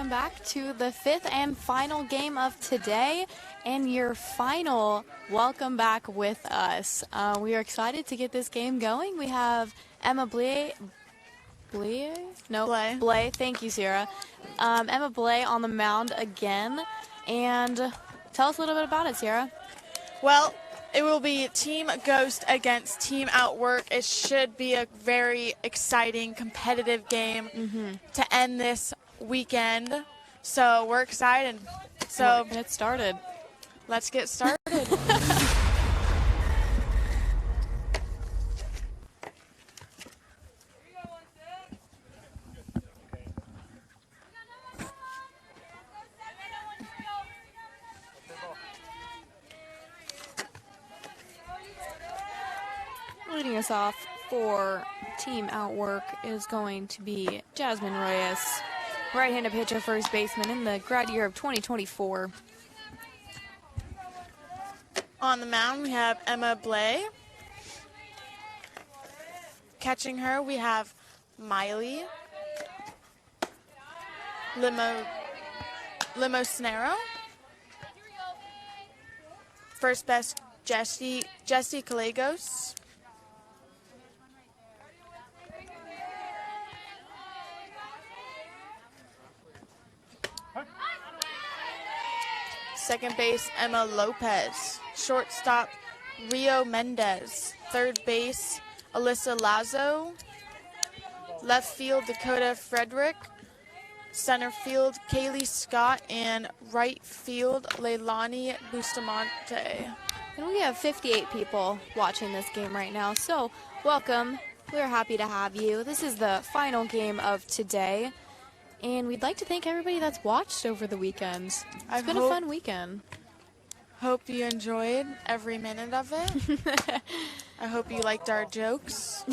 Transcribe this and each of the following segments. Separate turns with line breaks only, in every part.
welcome back to the fifth and final game of today and your final welcome back with us. We are excited to get this game going. We have Emma Blay. Thank you, Sarah. Emma Blay on the mound again. And tell us a little bit about it, Sarah.
Well, it will be Team Ghost against Team Outwork. It should be a very exciting, competitive game to end this weekend. So we're excited. So
get started.
Let's get started.
Leading us off for Team Outwork is going to be Jasmine Reyes, right-handed pitcher, first baseman in the grad year of 2024.
On the mound, we have Emma Blay. Catching her, we have Miley Limosnero. First best, Jessie Calagos. Second base, Emma Lopez. Shortstop, Rio Mendez. Third base, Alyssa Lazo. Left field, Dakota Frederick. Center field, Kaylee Scott. And right field, Leilani Bustamante.
And we have 58 people watching this game right now, so welcome. We're happy to have you. This is the final game of today. And we'd like to thank everybody that's watched over the weekend. It's been a fun weekend.
Hope you enjoyed every minute of it. I hope you liked our jokes.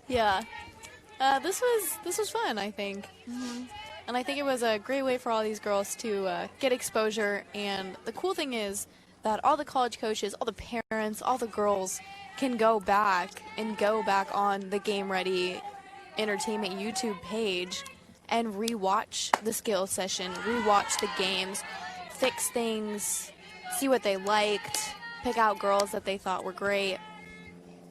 Yeah. This was fun, I think. And I think it was a great way for all these girls to get exposure. And the cool thing is that all the college coaches, all the parents, all the girls can go back on the Game Ready Entertainment YouTube page and rewatch the skills session, rewatch the games, fix things, see what they liked, pick out girls that they thought were great.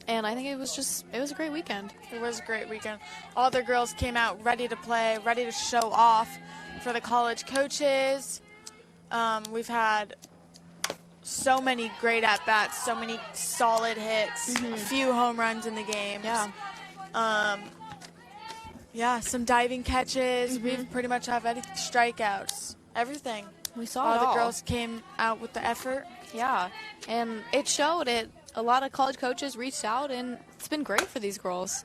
And I think it was a great weekend.
It was a great weekend. All the girls came out ready to play, ready to show off for the college coaches. We've had so many great at-bats, so many solid hits, a few home runs in the game. Yeah, some diving catches. We've pretty much have strikeouts, everything.
We saw
all
it all.
The girls came out with the effort.
Yeah, and it showed it. A lot of college coaches reached out, and it's been great for these girls.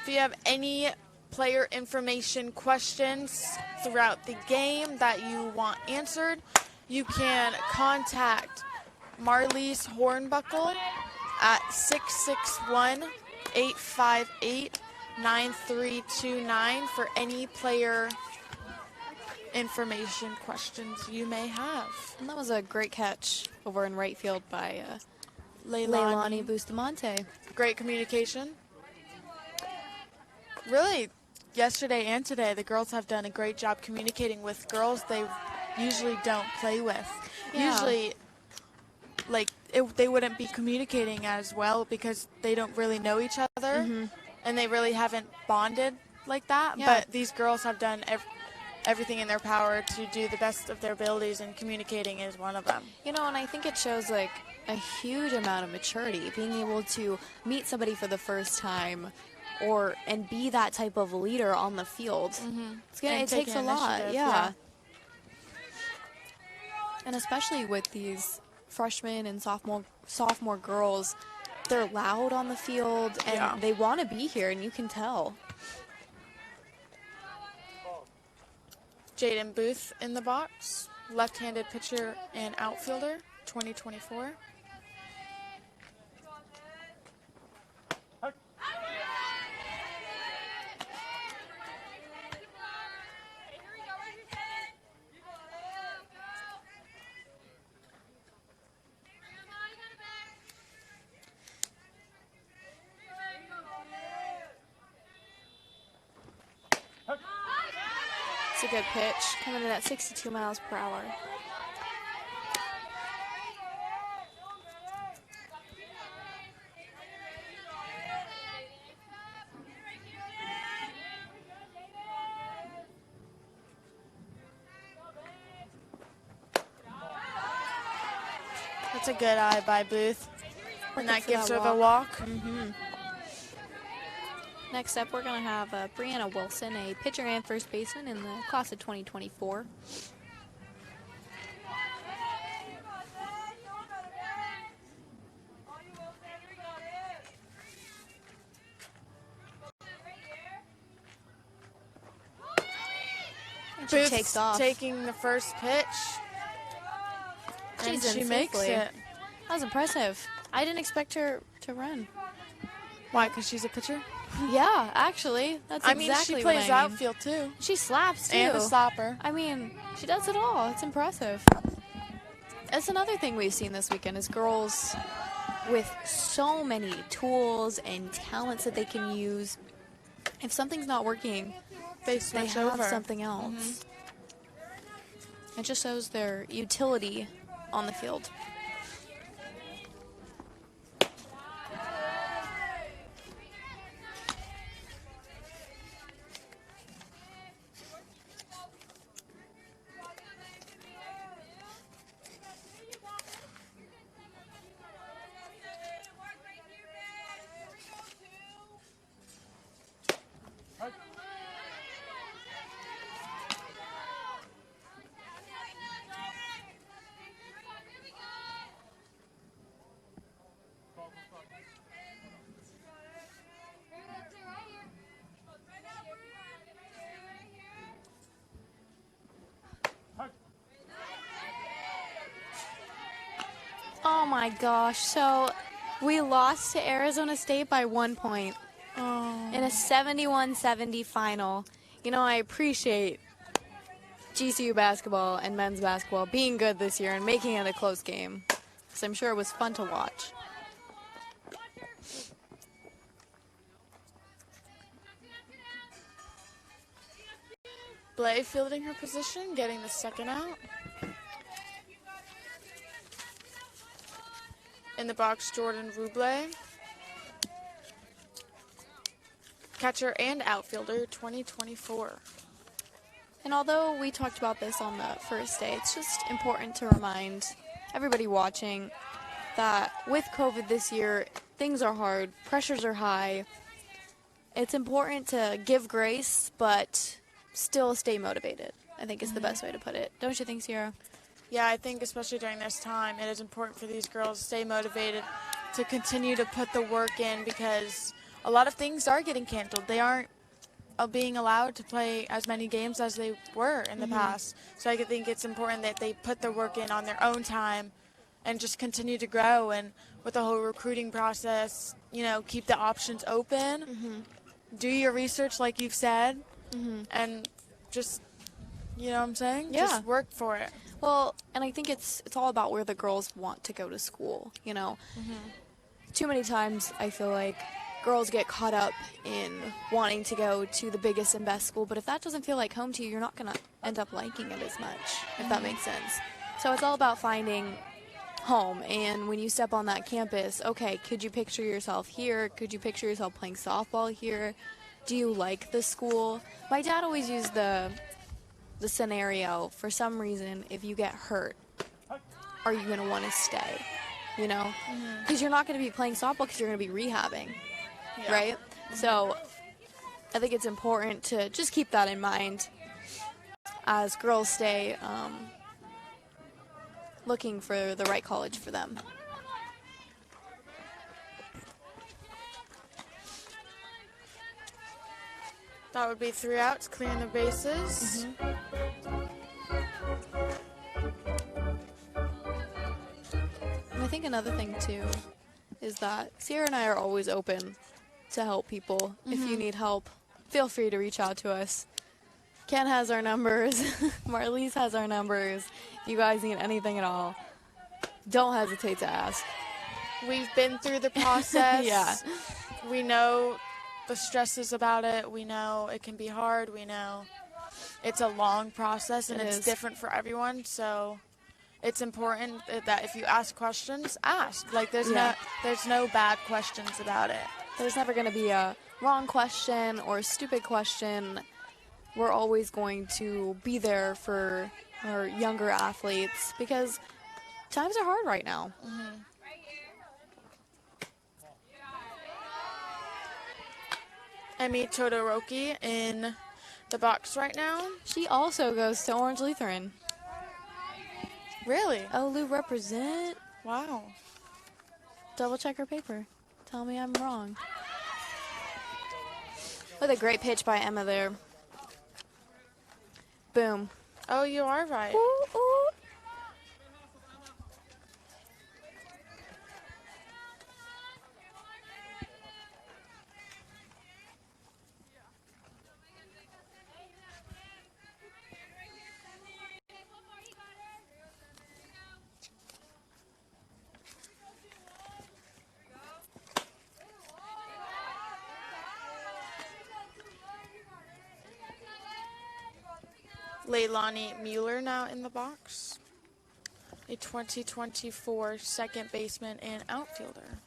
If you have any player information questions throughout the game that you want answered, you can contact Marlies Hornbuckle at 661-858-9329 for any player information questions you may have.
And that was a great catch over in right field by
Leilani
Bustamante.
Great communication. Really, yesterday and today, the girls have done a great job communicating with girls they usually don't play with.
Yeah.
Usually, they wouldn't be communicating as well because they don't really know each other and they really haven't bonded like that.
Yeah.
But these girls have done everything in their power to do the best of their abilities, and communicating is one of them.
You know, and I think it shows like a huge amount of maturity, being able to meet somebody for the first time and be that type of leader on the field. It takes a lot, yeah. And especially with these freshmen and sophomore girls, they're loud on the field and they want to be here, and you can tell.
Jaden Booth in the box, left-handed pitcher and outfielder, 2024.
That's a good pitch, coming in at 62 miles per hour.
That's a good eye by Booth. And that
for
gives
that
her the walk.
Next up, we're going to have Brianna Wilson, a pitcher and first baseman in the class of 2024. And she
Booth's
takes off.
taking the first pitch. And
She's
she
in
makes
safely.
it.
That was impressive. I didn't expect her to run.
Why? Because she's a pitcher?
Yeah, actually, that's exactly what I mean.
she plays outfield too.
She slaps too.
And a slapper.
I mean, she does it all. It's impressive. That's another thing we've seen this weekend is girls with so many tools and talents that they can use. If something's not working,
They
they
switch
have
over.
something else. It just shows their utility on the field. Oh my gosh, so we lost to Arizona State by 1 point in a 71-70 final. You know, I appreciate GCU basketball and men's basketball being good this year and making it a close game. So I'm sure it was fun to watch.
Blay fielding her position, getting the second out. In the box, Jordan Ruble. Catcher and outfielder, 2024.
And although we talked about this on the first day, it's just important to remind everybody watching that with COVID this year, things are hard, pressures are high. It's important to give grace, but still stay motivated, I think is the best way to put it. Don't you think, Sierra?
Yeah, I think especially during this time, it is important for these girls to stay motivated, to continue to put the work in, because a lot of things are getting canceled. They aren't being allowed to play as many games as they were in the past. So I think it's important that they put the work in on their own time and just continue to grow. And with the whole recruiting process, you know, keep the options open, do your research like you've said, and just, you know what I'm saying?
Yeah.
Just work for it.
Well, and I think it's all about where the girls want to go to school, you know. Too many times I feel like girls get caught up in wanting to go to the biggest and best school, but if that doesn't feel like home to you, you're not going to end up liking it as much, if that makes sense. So it's all about finding home, and when you step on that campus, okay, could you picture yourself here? Could you picture yourself playing softball here? Do you like the school? My dad always used the scenario, for some reason, if you get hurt, are you going to want to stay? You know? Because you're not going to be playing softball because you're going to be rehabbing, right? So I think it's important to just keep that in mind as girls stay looking for the right college for them.
That would be 3 outs, clearing the bases.
And I think another thing, too, is that Sierra and I are always open to help people. If you need help, feel free to reach out to us. Ken has our numbers. Marlise has our numbers. If you guys need anything at all, don't hesitate to ask.
We've been through the process.
Yeah.
We know the stresses about it. We know it can be hard. We know it's a long process and
It
it's
is.
different for everyone. So it's important that if you ask questions, ask. Like there's no bad questions about it.
There's never going to be a wrong question or a stupid question. We're always going to be there for our younger athletes because times are hard right now.
Emmy Todoroki in the box right now.
She also goes to Orange Lutheran.
Really?
OLU represent.
Wow.
Double check her paper. Tell me I'm wrong. What a great pitch by Emma there. Boom.
Oh, you are right.
Ooh, ooh.
Leilani Mueller now in the box. A 2024 second baseman and outfielder.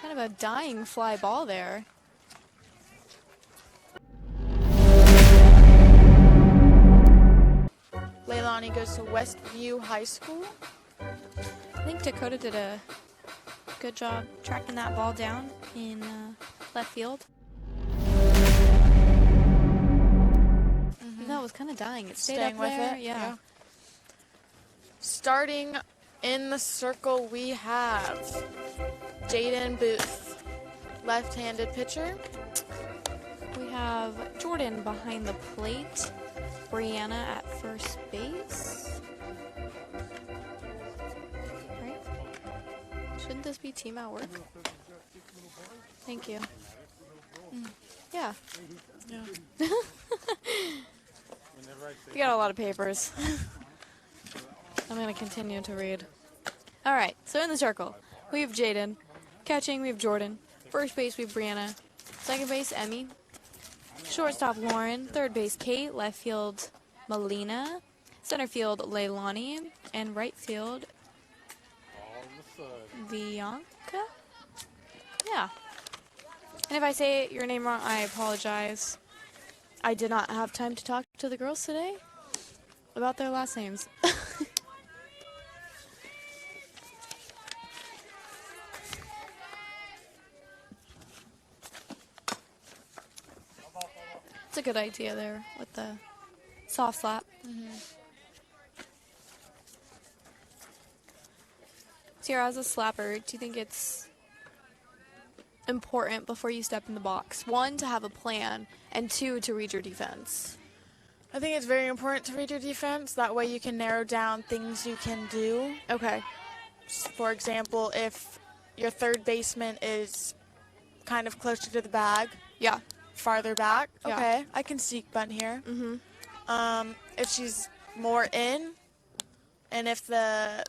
Kind of a dying fly ball there.
Leilani goes to Westview High School.
I think Dakota did a good job tracking that ball down in left field. That was kind of dying. It stayed
Staying
up
with
there.
it.
Yeah.
Starting in the circle, we have Jaden Booth, left-handed pitcher.
We have Jordan behind the plate. Brianna at first base. Right? Shouldn't this be team at work? Thank you. Yeah.
Yeah.
You got a lot of papers. I'm going to continue to read. All right, so in the circle, we have Jaden. Catching, we have Jordan. First base, we have Brianna. Second base, Emmy. Shortstop, Lauren. Third base, Kate. Left field, Melina. Center field, Leilani. And right field, Bianca? Yeah. And if I say your name wrong, I apologize. I did not have time to talk to the girls today about their last names. It's a good idea there with the soft slap. Sierra, as a slapper, do you think it's important before you step in the box? One, to have a plan, and two, to read your defense.
I think it's very important to read your defense. That way you can narrow down things you can do.
Okay.
For example, if your third baseman is kind of closer to the bag,
Yeah.
farther back,
Yeah.
okay, I can seek bunt here. If she's more in, and if the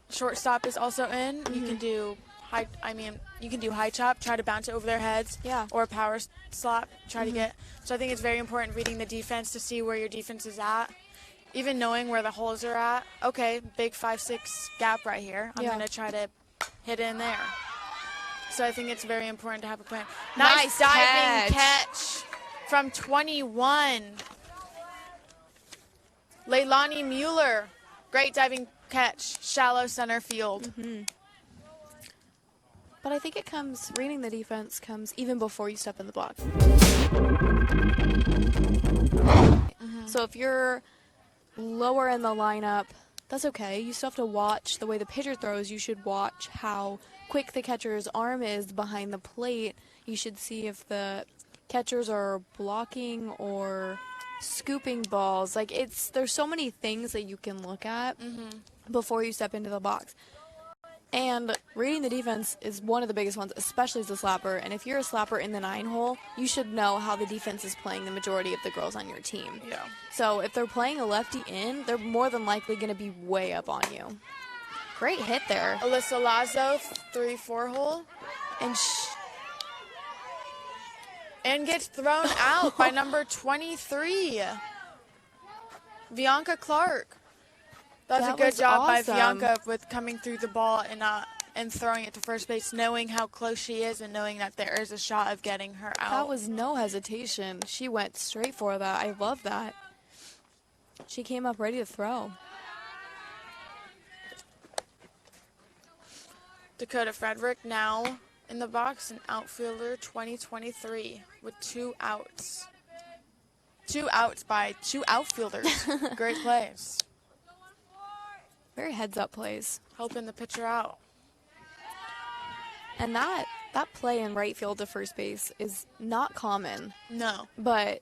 shortstop is also in, you can do high chop, try to bounce it over their heads.
Yeah.
Or power slap, try to get. So I think it's very important reading the defense to see where your defense is at. Even knowing where the holes are at. Okay, big 5-6 gap right here. I'm going to try to hit in there. So I think it's very important to have a plan. Nice diving catch from 21. Leilani Mueller. Great diving catch. Shallow center field.
But I think reading the defense comes even before you step in the box. So if you're lower in the lineup, that's okay. You still have to watch the way the pitcher throws. You should watch how quick the catcher's arm is behind the plate. You should see if the catchers are blocking or scooping balls. Like there's so many things that you can look at before you step into the box. And reading the defense is one of the biggest ones, especially as a slapper. And if you're a slapper in the 9-hole, you should know how the defense is playing the majority of the girls on your team.
Yeah.
So if they're playing a lefty in, they're more than likely going to be way up on you. Great hit there.
Alyssa Lazo, 3-4 hole. And gets thrown out by number 23, Bianca Clark. That's a good job by Bianca with coming through the ball and throwing it to first base, knowing how close she is and knowing that there is a shot of getting her out.
That was no hesitation. She went straight for that. I love that. She came up ready to throw.
Dakota Frederick now in the box, an outfielder 2023 with 2 outs. 2 outs by 2 outfielders. Great plays.
Very heads-up plays.
Helping the pitcher out.
And that play in right field to first base is not common.
No.
But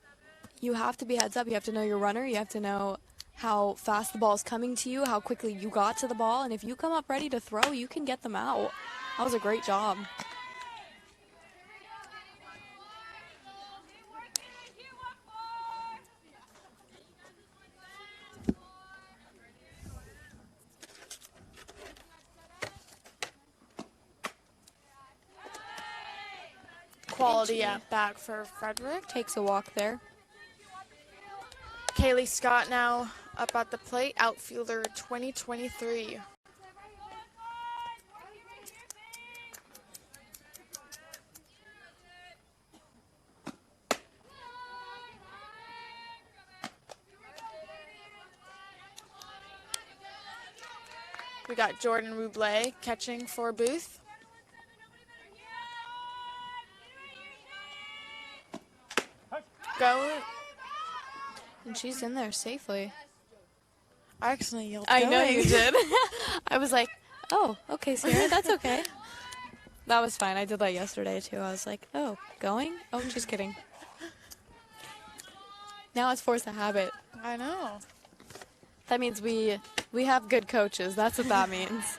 you have to be heads up. You have to know your runner. You have to know how fast the ball is coming to you, how quickly you got to the ball. And if you come up ready to throw, you can get them out. That was a great job.
Quality at bat for Frederick.
Takes a walk there.
Kaylee Scott now up at the plate, outfielder 2023. We got Jordan Ruble catching for Booth. Go.
And she's in there safely.
I accidentally yelled.
I know you did. I was like, oh, okay, Sarah, that's okay. That was fine. I did that yesterday, too. I was like, oh, going? Oh, just kidding. Now it's forced a habit.
I know.
That means we have good coaches. That's what that means.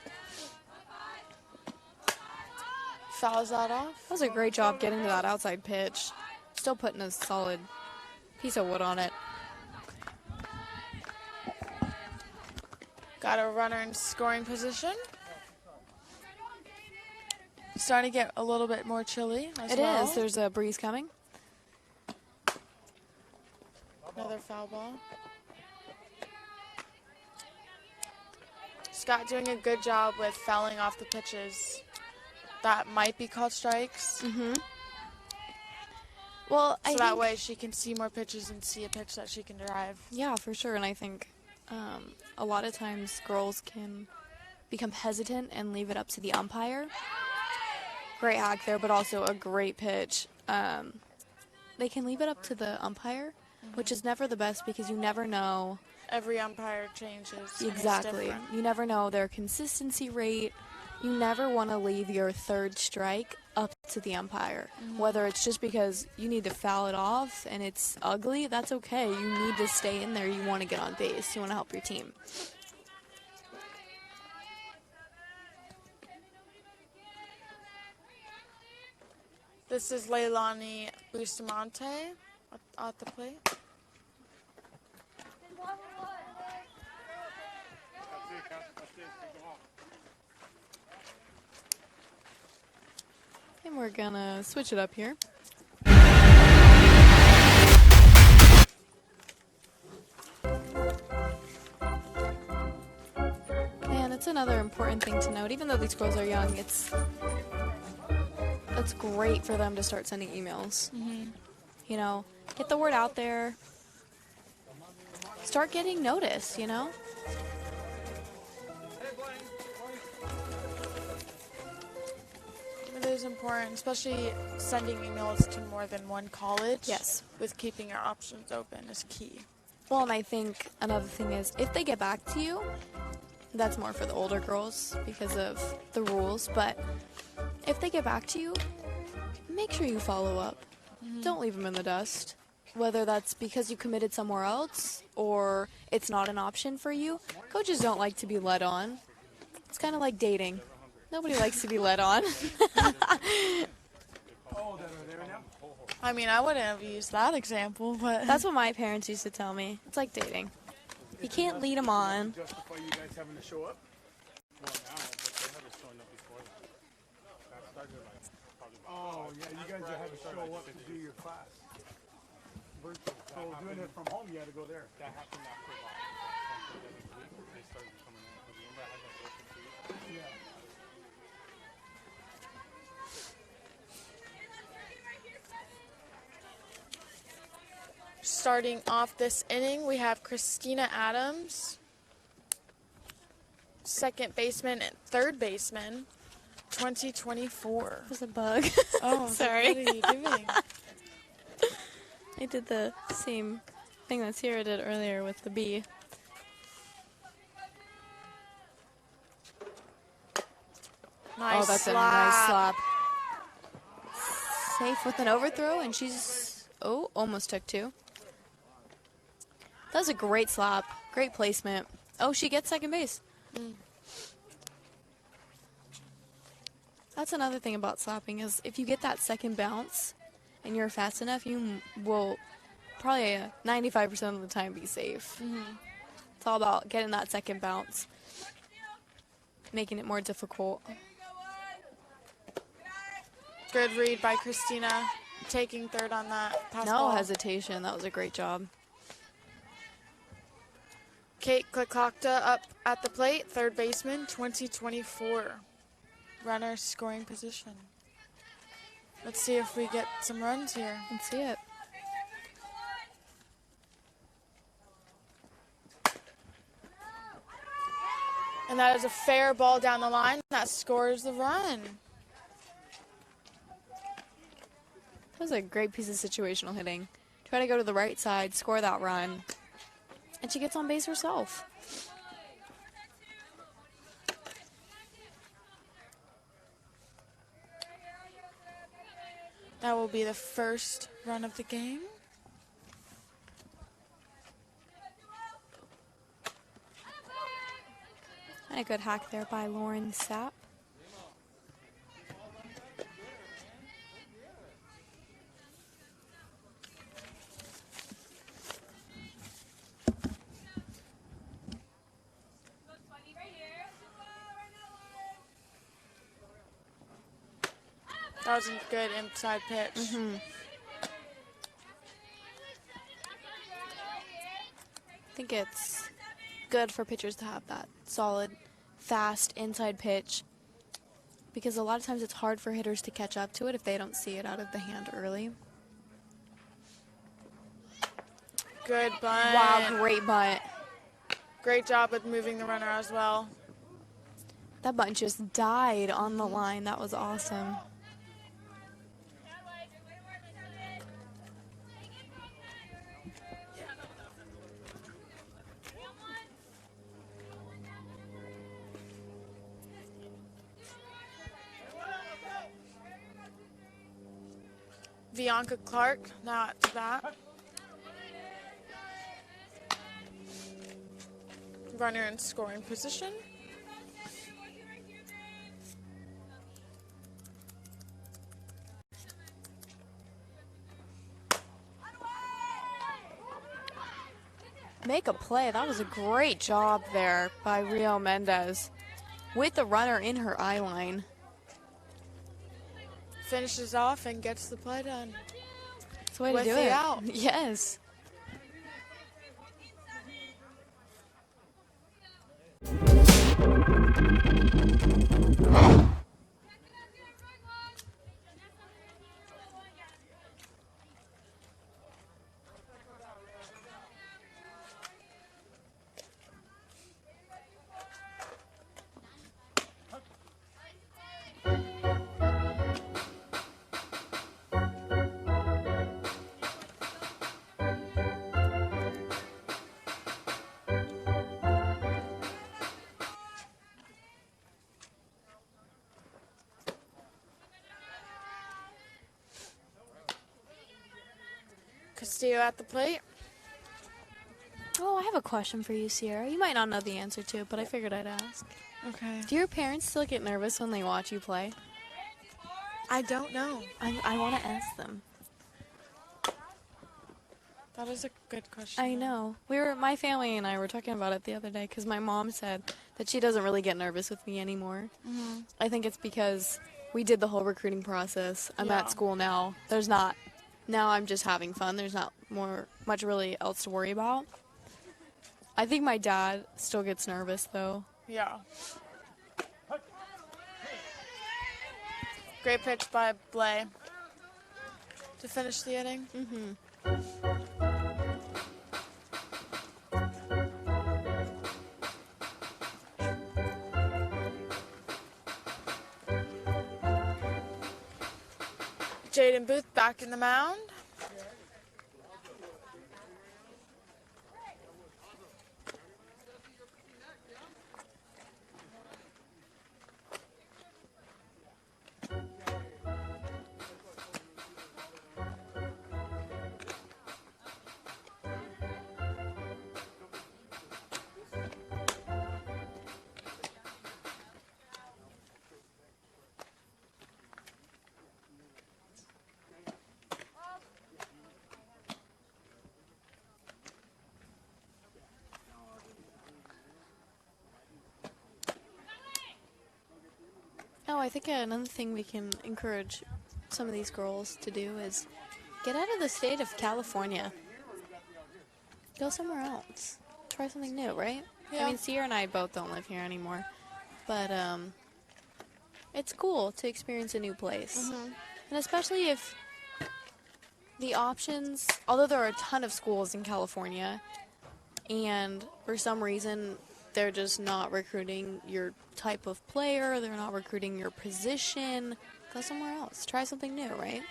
Fouls that off.
That was a great job getting to that outside pitch. Still putting a solid piece of wood on it.
Got a runner in scoring position. Starting to get a little bit more chilly as well.
It is. There's a breeze coming.
Another foul ball. Scott doing a good job with fouling off the pitches that might be called strikes.
Mm-hmm. Well,
so that way she can see more pitches and see a pitch that she can drive.
Yeah, for sure. And I think a lot of times girls can become hesitant and leave it up to the umpire. Great hack there, but also a great pitch. They can leave it up to the umpire, which is never the best because you never know.
Every umpire changes.
Exactly. You never know their consistency rate. You never want to leave your third strike up to the umpire. Whether it's just because you need to foul it off and it's ugly, that's okay. You need to stay in there. You want to get on base. You want to help your team.
This is Leilani Bustamante at the plate.
And we're gonna switch it up here. And it's another important thing to note. Even though these girls are young, it's great for them to start sending emails. You know, get the word out there. Start getting noticed, you know?
It is important, especially sending emails to more than one college.
Yes.
With keeping your options open is key.
Well, and I think another thing is if they get back to you, that's more for the older girls because of the rules, but if they get back to you, make sure you follow up. Don't leave them in the dust. Whether that's because you committed somewhere else or it's not an option for you. Coaches don't like to be led on. It's kind of like dating. Nobody likes to be led on.
I mean, I wouldn't have used that example, but
That's what my parents used to tell me. It's like dating. You can't lead them on.
Justify you guys having to show up? Oh, yeah, you guys had to show up to do your class. Virtual. So doing it from home, you had to go there.
That happened after about week. They started coming out. Remember I had that work for 2 weeks?
Yeah.
Starting off this inning, we have Christina Adams, second baseman and third baseman, 2024.
There's a bug.
Oh,
sorry.
What are you doing?
I did the same thing that Sierra did earlier with the bee.
Nice
Oh, that's
slap.
a nice slap. Safe with an overthrow, and she's, almost took two. That was a great slap. Great placement. Oh, she gets second base. That's another thing about slapping is if you get that second bounce and you're fast enough, you will probably 95% of the time be safe. It's all about getting that second bounce, making it more difficult.
Good read by Christina, taking third on that pass
No
ball.
hesitation. That was a great job.
Kate Klakokta up at the plate, third baseman, 2024. Runner scoring position. Let's see if we get some runs here.
Let's see it.
And that is a fair ball down the line. That scores the run.
That was a great piece of situational hitting. Try to go to the right side, score that run. And she gets on base herself.
That will be the first run of the game.
And a good hack there by Lauren Sapp.
That was a good inside pitch.
I think it's good for pitchers to have that solid, fast inside pitch because a lot of times it's hard for hitters to catch up to it if they don't see it out of the hand early.
Good bunt.
Wow, great bunt.
Great job with moving the runner as well.
That bunt just died on the line. That was awesome.
Bianca Clark now at the bat. Runner in scoring position.
Make a play. That was a great job there by Rio Mendez with the runner in her eye line.
Finishes off and gets the play done.
That's the way
With
to do
the
it.
out.
Yes.
Castillo at the plate.
Oh, I have a question for you, Sierra. You might not know the answer to it, but I figured I'd ask.
Okay.
Do your parents still get nervous when they watch you play?
I don't know.
I want to ask them.
That is a good question.
I know. My family and I were talking about it the other day because my mom said that she doesn't really get nervous with me anymore. I think it's because we did the whole recruiting process. I'm
Yeah.
at school now. Now I'm just having fun. There's not much really else to worry about. I think my dad still gets nervous though.
Yeah. Great pitch by Blay to finish the inning. Jaden Booth back in the mound.
Oh, I think another thing we can encourage some of these girls to do is get out of the state of California. Go somewhere else. Try something new, right?
Yeah.
I mean, Sierra and I both don't live here anymore. But it's cool to experience a new place. And especially if the options, although there are a ton of schools in California, and for some reason they're just not recruiting your type of player, they're not recruiting your position, go somewhere else. Try something new, right?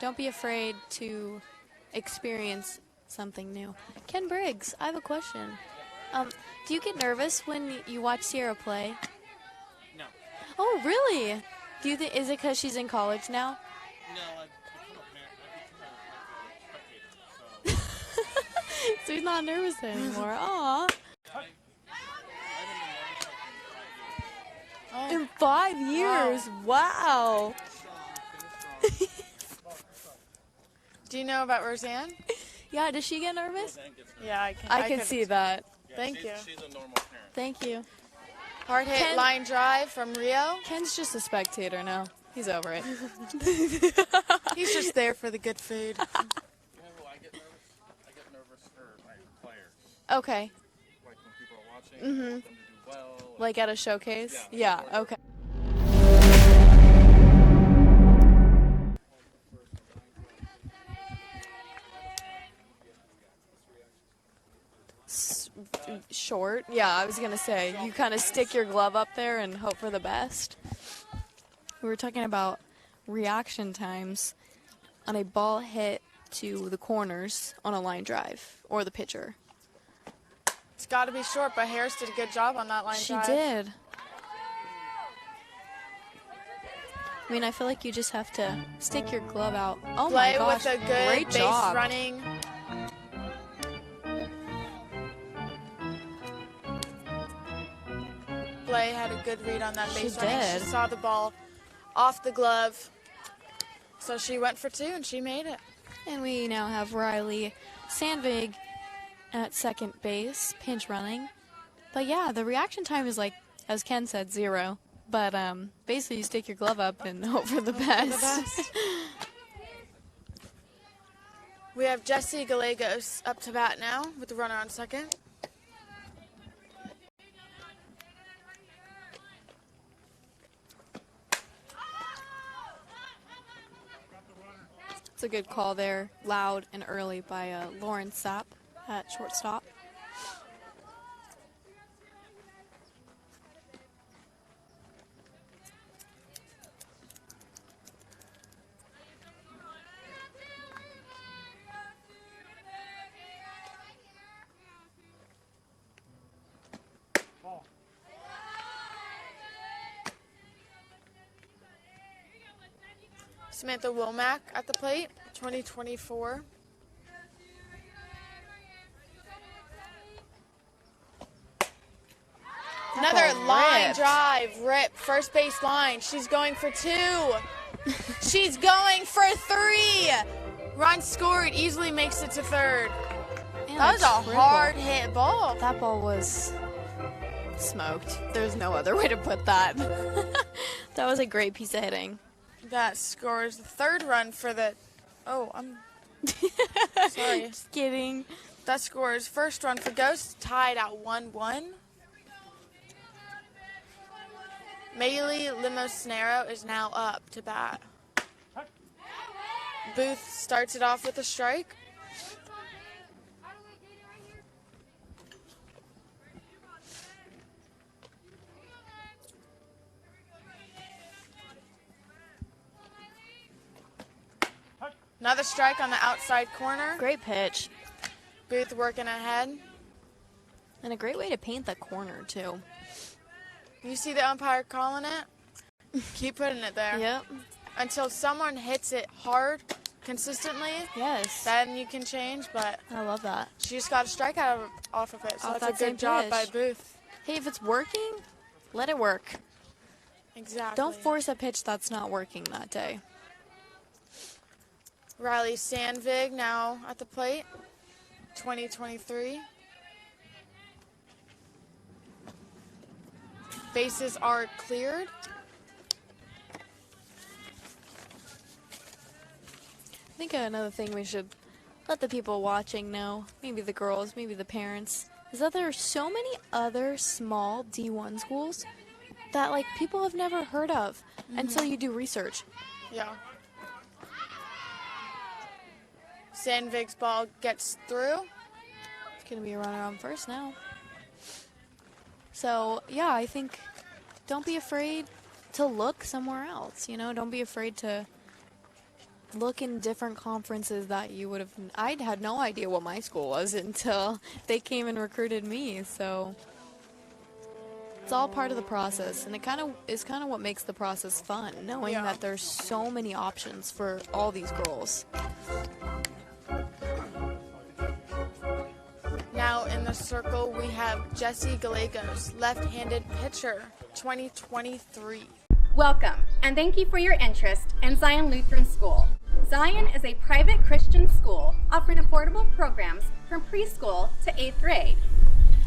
Don't be afraid to experience something new. Ken Briggs, I have a question. Do you get nervous when you watch Sierra play?
No.
Oh, really? Do you think, is it because she's in college now?
No, I've become a parent. I've become a spectator. So
So he's not nervous anymore. Aw.
I haven't been nervous like in 5 years.
In 5 years. Wow.
Do you know about Roseanne?
Yeah, does she get nervous?
Roseanne gets nervous.
Yeah, I can.
I can see that.
Yeah,
Thank
she's,
you.
She's a normal parent.
Thank you.
Hard hit
Ken-
line drive from Rio.
Ken's just a spectator now. He's over it.
He's just there for the good food.
You know who I get nervous? I get nervous for like players.
Okay.
Like when people are watching, I want them to do well. and-
Like at a showcase?
Yeah.
Yeah, okay. Short. Yeah, I was going to say, you kind of stick your glove up there and hope for the best. We were talking about reaction times on a ball hit to the corners on a line drive or the pitcher.
It's got to be short, but Harris did a good job on that line
She
drive.
did. I mean, I feel like you just have to stick your glove out. Oh
Play
my gosh,
with a good
great
base
job.
running. Blay had a good read on that
She
base running.
did.
She saw the ball off the glove. So she went for two and she made it.
And we now have Riley Sandvig at second base, pinch running. But yeah, the reaction time is like, as Ken said, 0. But basically you stick your glove up and hope for the best.
We have Jesse Gallegos up to bat now with the runner on second.
It's a good call there, loud and early by Lauren Sapp at shortstop.
Ball.
Samantha Womack at the plate, 2024. Another
ball
line
ripped.
drive, rip, first base line. She's going for 2. She's going for 3. Run scored, easily makes it to third.
And
That was a
triple.
hard hit ball.
That ball was smoked. There's no other way to put that. That was a great piece of hitting.
That scores the third run for the. Oh, I'm sorry.
Just kidding.
That scores first run for Ghost, tied at 1-1. Maylee Limosnero is now up to bat. Booth starts it off with a strike. Another strike on the outside corner.
Great pitch.
Booth working ahead.
And a great way to paint the corner, too.
You see the umpire calling it? Keep putting it there.
Yep.
Until someone hits it hard, consistently,
Yes.
then you can change, but
I love that.
she just got a strikeout off of it, so
Off
that's
that
a
same
good job by
pitch.
Booth.
Hey, if it's working, let it work.
Exactly.
Don't force a pitch that's not working that day.
Riley Sandvig now at the plate, 2023. Bases are cleared.
I think another thing we should let the people watching know, maybe the girls, maybe the parents, is that there are so many other small D1 schools that like people have never heard of until you do research.
Yeah. Sandvig's ball gets through.
It's going to be a runner on first now. So, yeah, I think don't be afraid to look somewhere else, you know? Don't be afraid to look in different conferences that you would have... I'd had no idea what my school was until they came and recruited me, so... It's all part of the process, and it is kind of what makes the process fun, knowing
Yeah.
that there's so many options for all these girls.
Now in the circle, we have Jesse Gallegos, left-handed pitcher, 2023.
Welcome, and thank you for your interest in Zion Lutheran School. Zion is a private Christian school offering affordable programs from preschool to 8th grade.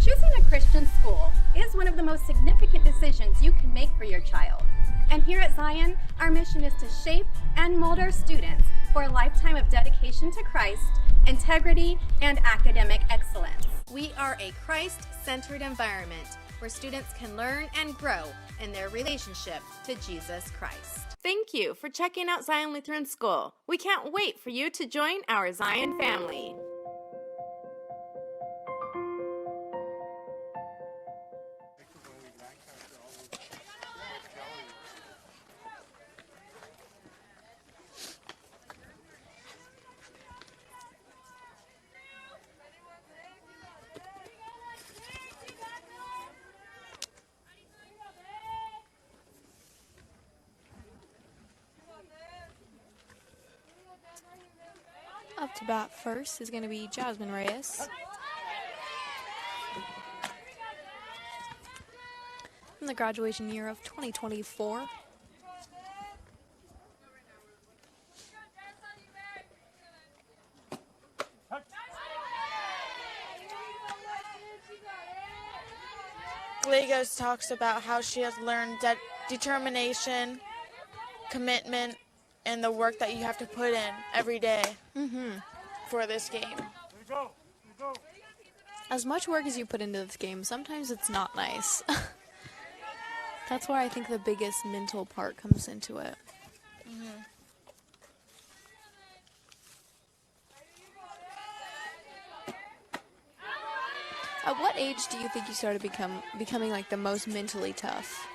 Choosing a Christian school is one of the most significant decisions you can make for your child. And here at Zion, our mission is to shape and mold our students for a lifetime of dedication to Christ, integrity, and academic excellence. We are a Christ-centered environment where students can learn and grow in their relationship to Jesus Christ. Thank you for checking out Zion Lutheran School. We can't wait for you to join our Zion family.
Up to bat first is going to be Jasmine Reyes. From the graduation year of 2024.
Gallegos talks about how she has learned determination, commitment, and the work that you have to put in every day for this game.
There you go. There you go.
As much work as you put into this game, sometimes it's not nice. That's where I think the biggest mental part comes into it. At what age do you think you started becoming like the most mentally tough?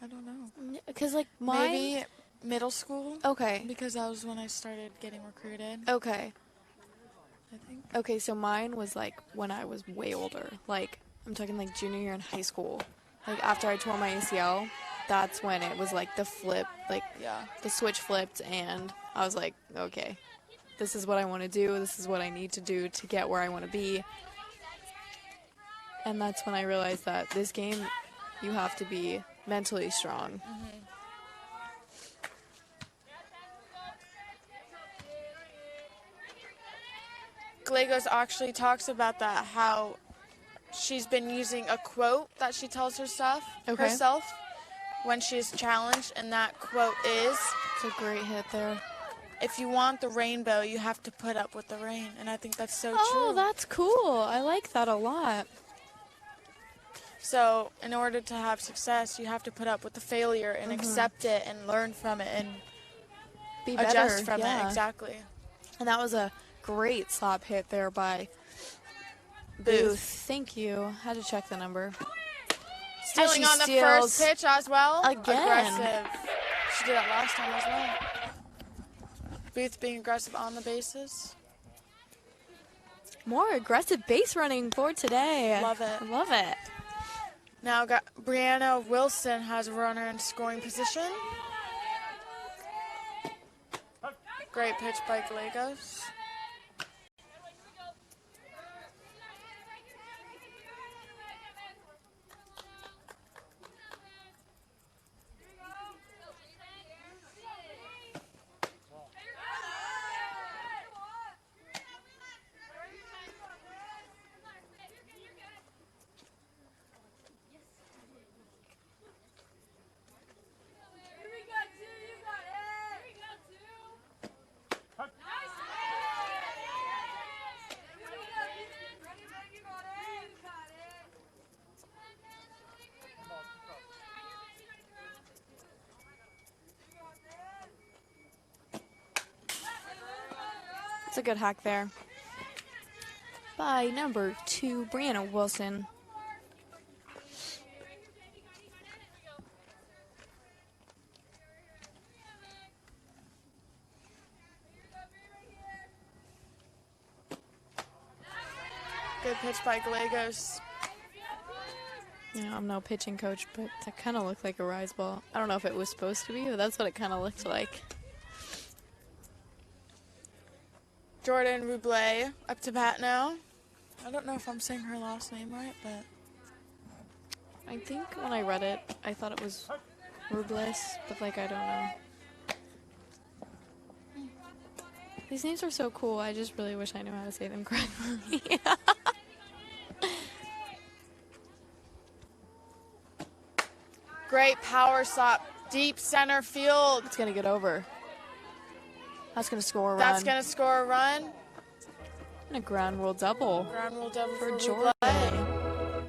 I don't know.
Because like mine.
Maybe middle school.
Okay.
Because that was when I started getting recruited.
Okay.
I think.
Okay, so mine was like when I was way older. Like I'm talking like junior year in high school. Like after I tore my ACL, that's when it was like the flip, like
Yeah.
the switch flipped, and I was like, okay, this is what I want to do. This is what I need to do to get where I want to be. And that's when I realized that this game, you have to be mentally strong.
Legos actually talks about that, how she's been using a quote that she tells herself when she's challenged, and that quote is,
It's a great hit there.
if you want the rainbow, you have to put up with the rain. And I think that's so
Oh,
true.
that's cool. I like that a lot.
So in order to have success, you have to put up with the failure and accept it and learn from it and
Be
adjust
better.
from it. Exactly.
And that was a great slap hit there by Booth. Thank you. Had to check the number.
Stealing
she
on the
steals
first pitch as well.
again.
Aggressive. She did that last time as well. Booth being aggressive on the bases.
More aggressive base running for today.
Love it.
Love it.
Now got Brianna Wilson has a runner in scoring position. Great pitch by Gallegos.
It's a good hack there. By number 2, Brianna Wilson.
Good pitch by Gallegos.
You know, I'm no pitching coach, but that kind of looked like a rise ball. I don't know if it was supposed to be, but that's what it kind of looked like.
Jordan Ruble up to bat now. I don't know if I'm saying her last name right, but
I think when I read it, I thought it was Rubles, but like I don't know. These names are so cool. I just really wish I knew how to say them correctly.
great power slap, deep center field.
It's gonna get over. That's gonna score a
That's
run.
gonna score a run.
And a ground rule double.
Ground rule double
For
for
Jordan.
Ruble.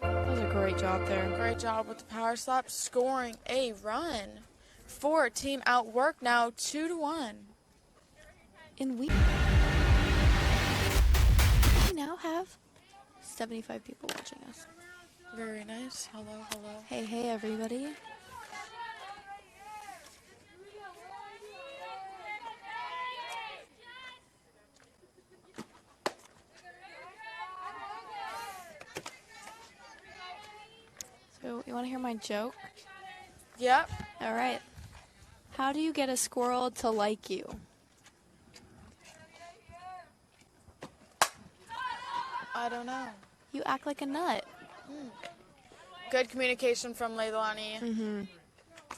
That was a great job there.
Great job with the power slap, scoring a run for Team Outwork, now 2-1.
And we now have 75 people watching us.
Very nice. Hello, hello.
Hey, hey, everybody. So, you want to hear my joke?
Yep.
All right. How do you get a squirrel to like you?
I don't know.
You act like a nut.
Good communication from Leilani.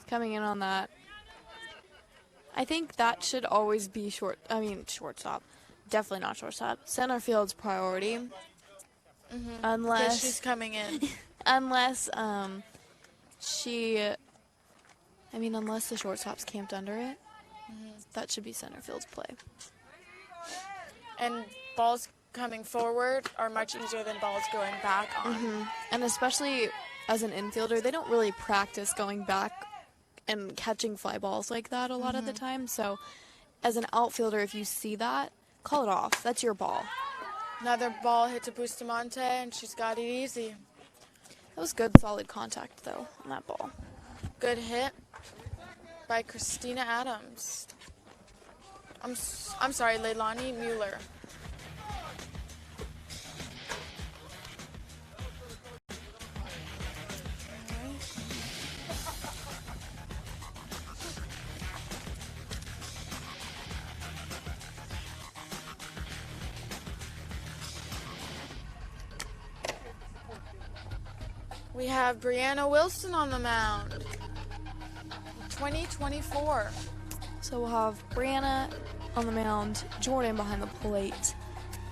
Coming in on that. I think that should always be shortstop. Definitely not shortstop. Center field's priority.
Because
Unless
she's coming in.
unless unless the shortstop's camped under it. That should be center field's play.
And balls coming forward are much easier than balls going back on.
And especially as an infielder, they don't really practice going back and catching fly balls like that a lot of the time. So as an outfielder, if you see that, call it off. That's your ball.
Another ball hit to Bustamante, and she's got it easy.
That was good, solid contact, though, on that ball.
Good hit by Christina Adams. I'm sorry, Leilani Mueller. We have Brianna Wilson on the mound. 2024.
So we'll have Brianna on the mound, Jordan behind the plate,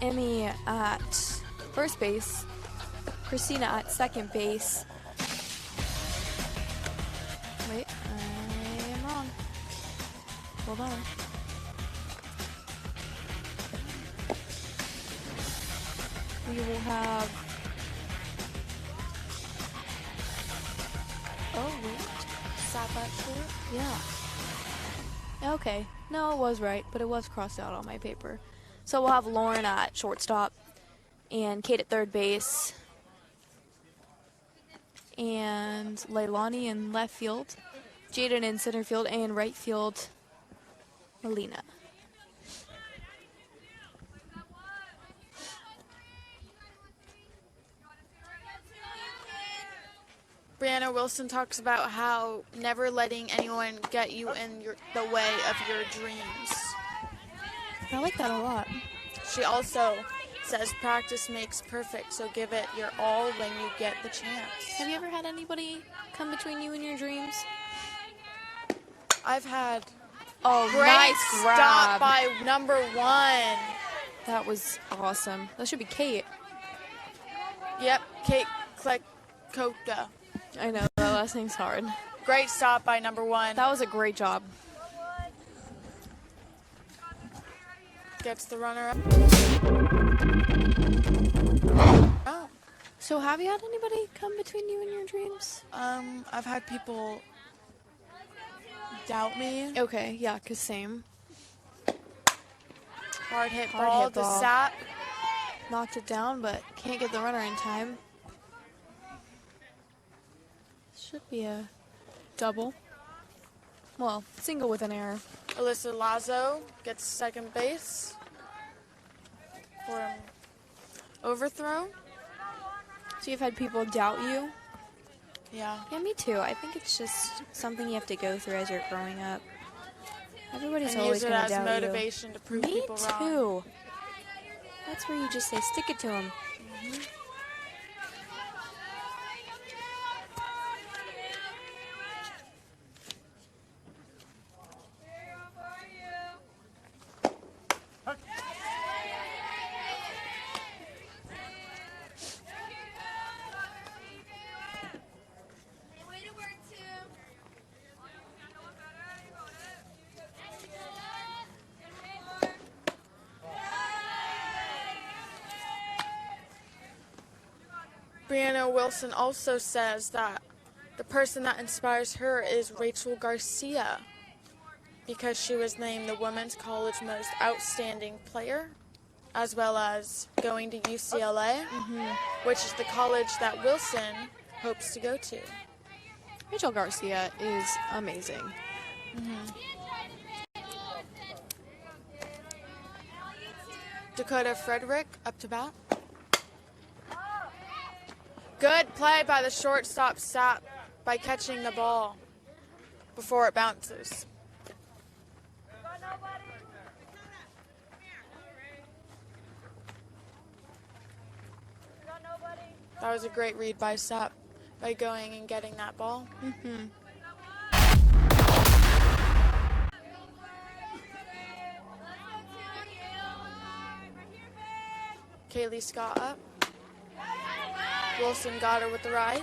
Emmy at first base, Christina at second base. Wait, I am wrong. Hold on. We will have... Oh, wait.
Sap at short?
Yeah. Okay. No, it was right, but it was crossed out on my paper. So we'll have Lauren at shortstop and Kate at third base and Leilani in left field, Jaden in center field, and right field, Melina.
Brianna Wilson talks about how never letting anyone get you in the way of your dreams.
I like that a lot.
She also says practice makes perfect, so give it your all when you get the chance.
Have you ever had anybody come between you and your dreams?
I've had
Oh,
great
nice
stop
grab.
by number 1.
That was awesome. That should be Kate.
Yep, Kate Klekota.
I know, that last name's hard.
Great stop by number 1.
That was a great job.
Gets the runner up. Oh,
So have you had anybody come between you and your dreams?
I've had people doubt me.
Okay, yeah, 'cause same.
Hard hit
Hard
ball,
hit
the
ball.
sap.
Knocked it down, but can't get the runner in time. Should be a double. Well, single with an error.
Alyssa Lazo gets second base for an overthrow.
So you've had people doubt you?
Yeah.
Yeah, me too. I think it's just something you have to go through as you're growing up. Everybody's
And
always
use it
going to
as
doubt
motivation to prove
you. Me
people wrong.
too. That's where you just say, stick it to them.
Brianna Wilson also says that the person that inspires her is Rachel Garcia because she was named the Women's College Most Outstanding Player, as well as going to UCLA, which is the college that Wilson hopes to go to.
Rachel Garcia is amazing.
Dakota Frederick up to bat. Good play by the shortstop Sap by catching the ball before it bounces. That was a great read by Sap by going and getting that ball. Kaylee Scott up. Wilson got her with the rise.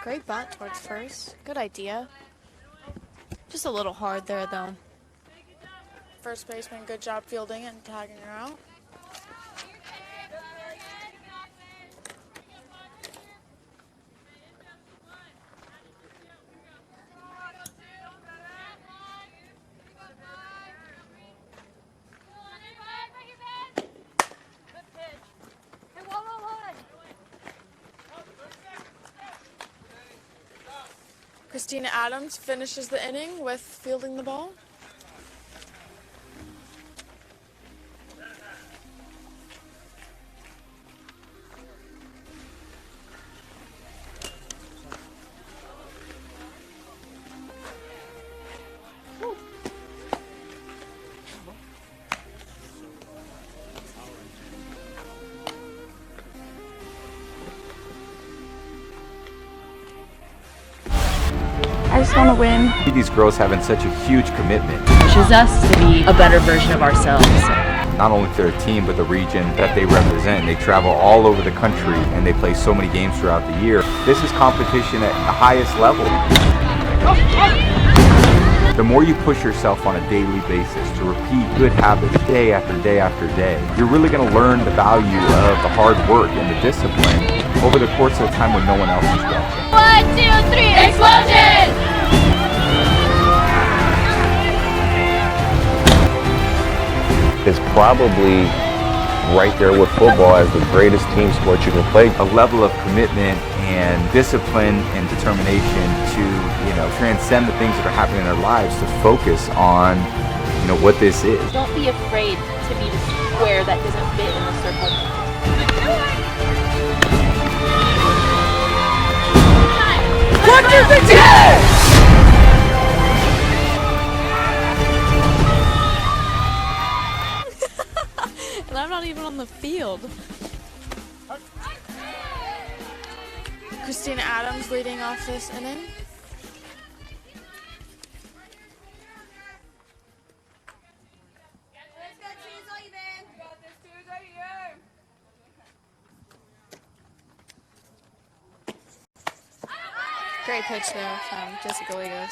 Great bunt towards first. Good idea. Just a little hard there, though.
First baseman, good job fielding and tagging her out. Christina Adams finishes the inning with fielding the ball.
I just want to win.
These girls having such a huge commitment.
Pushes us to be a better version of ourselves.
Not only to their team, but the region that they represent. They travel all over the country and they play so many games throughout the year. This is competition at the highest level. The more you push yourself on a daily basis to repeat good habits day after day after day, you're really going to learn the value of the hard work and the discipline over the course of a time when no one else is watching.
1, 2, 3, explosion!
Is probably right there with football as the greatest team sport you can play.
A level of commitment and discipline and determination to, transcend the things that are happening in our lives, to focus on, what this is.
Don't be afraid to be the square that doesn't fit in the circle.
1, 2, 3, 10!
And I'm not even on the field.
Christina Adams leading off this inning.
Great pitch there from Jessica Legos.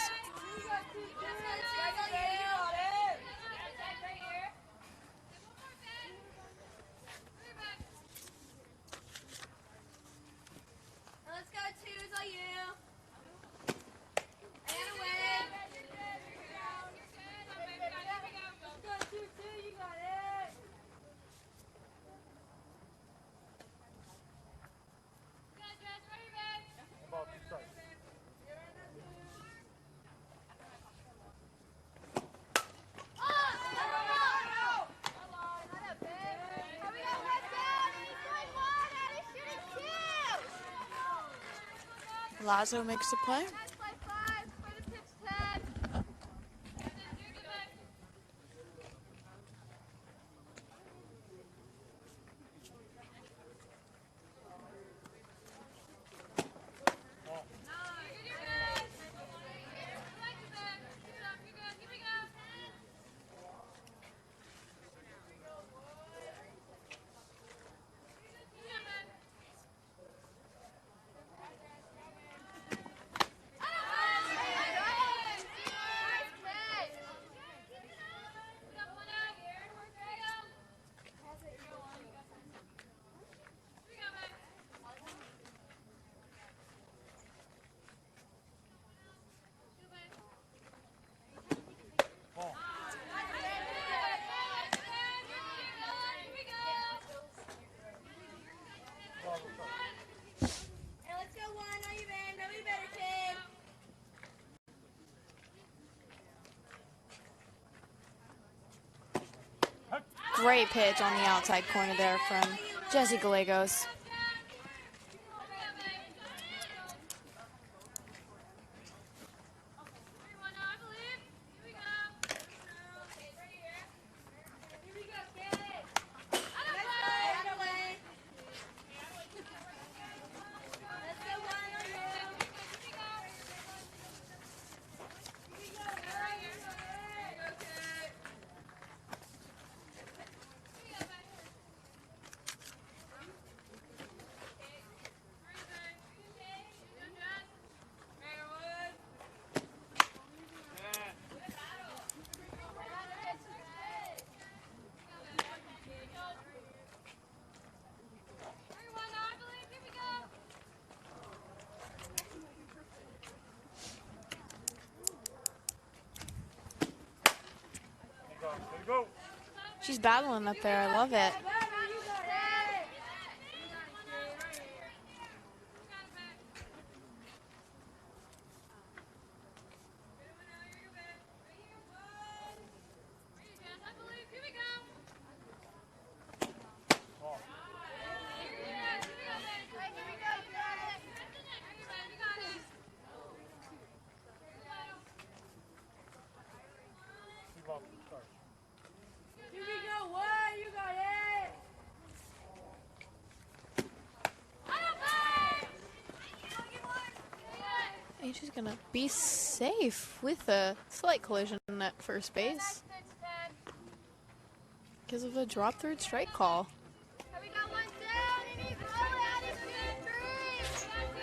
Lazo makes the play. Great pitch on the outside corner there from Jessie Gallegos. She's battling up there. I love it.
Here we go, what? You got it!
think she's going to be safe with a slight collision at first base because of a drop third strike call.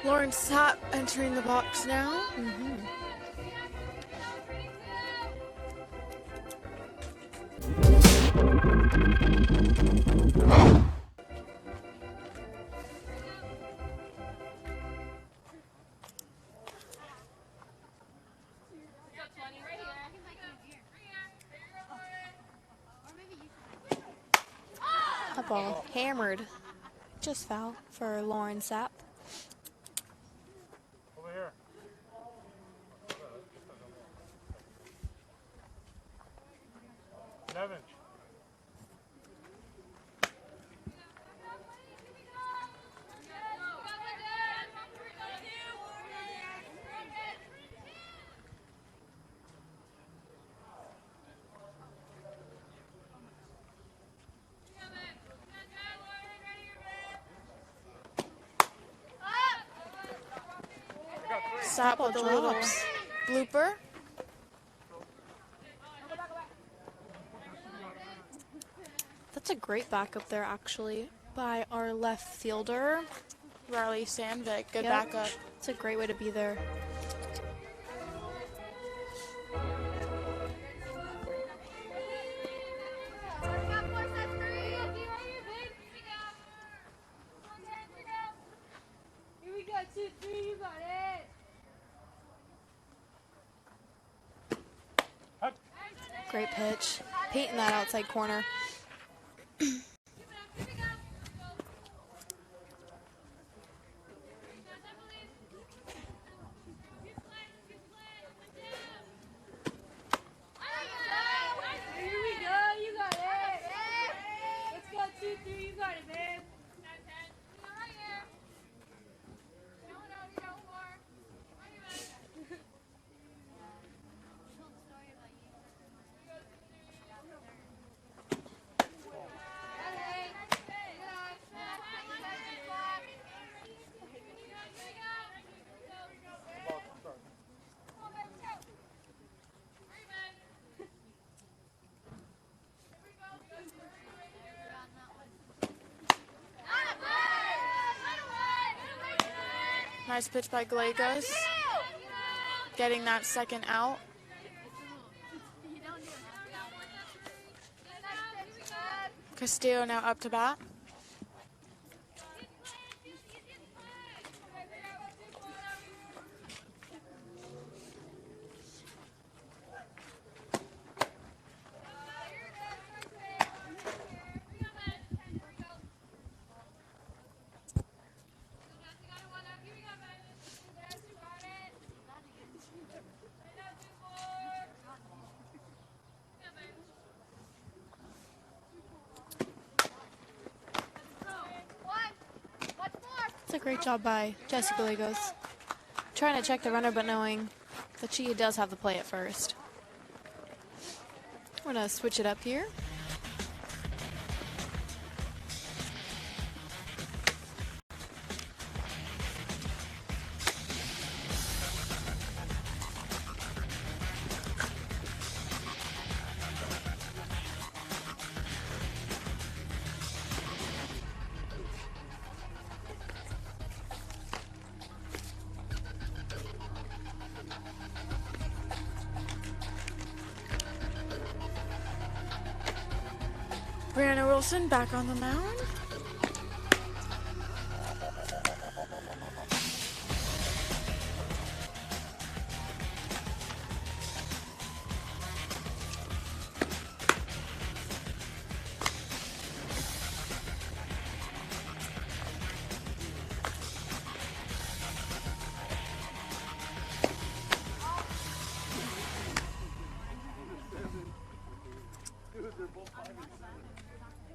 Lauren Sapp entering the box now.
That ball hammered. Just foul for Lauren Sapp.
Over here. Nevin.
Sapp with a little blooper.
That's a great backup there, actually, by our left fielder.
Riley Sandvik, good
Yep.
backup.
It's a great way to be there. Great pitch. Painting that outside corner.
Nice pitch by Gallegos. Getting that second out. Castillo now up to bat.
It's a great job by Jessica Legos. Trying to check the runner, but knowing that she does have the play at first. We're going to switch it up here.
Brianna Wilson back on the mound.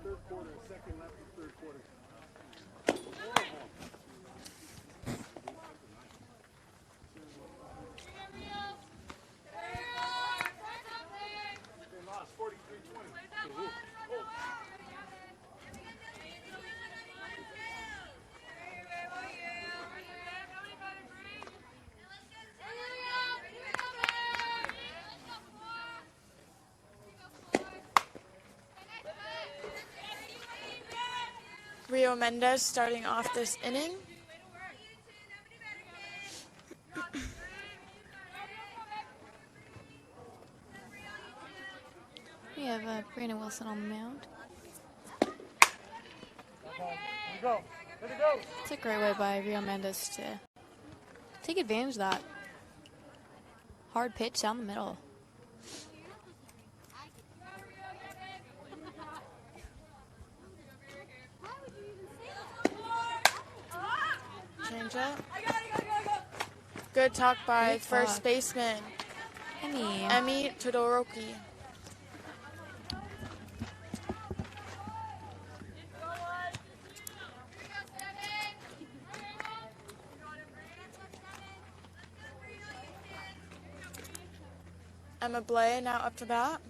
Third quarter, second left.
Rio Mendez starting off this inning.
We have Brandon Wilson on the mound. It's a great way by Rio Mendez to take advantage of that hard pitch down the middle.
Change up. Good talk by
Good
first
talk.
baseman Emi Todoroki. Emma Blay now up to bat.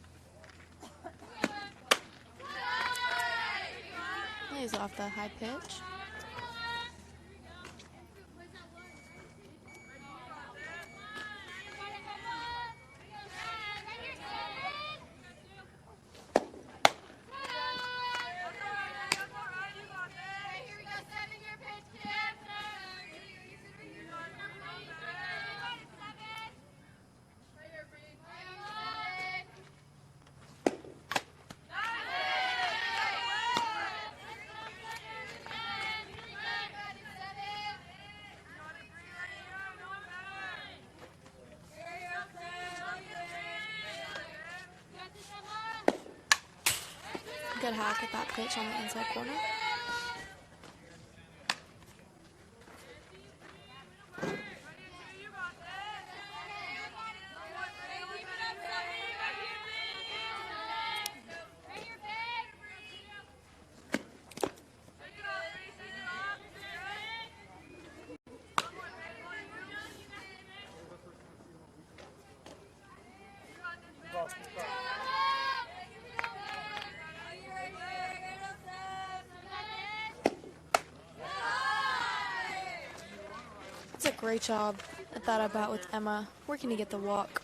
Lays off the high pitch. Good hack at that pitch on the inside corner. It's a great job at that at-bat with Emma, working to get the walk.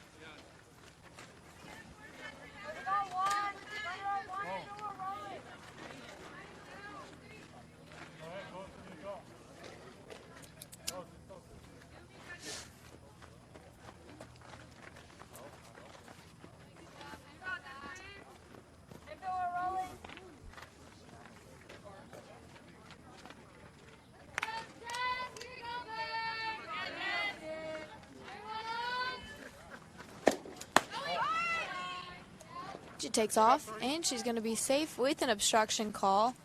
She takes off, and she's going to be safe with an obstruction call.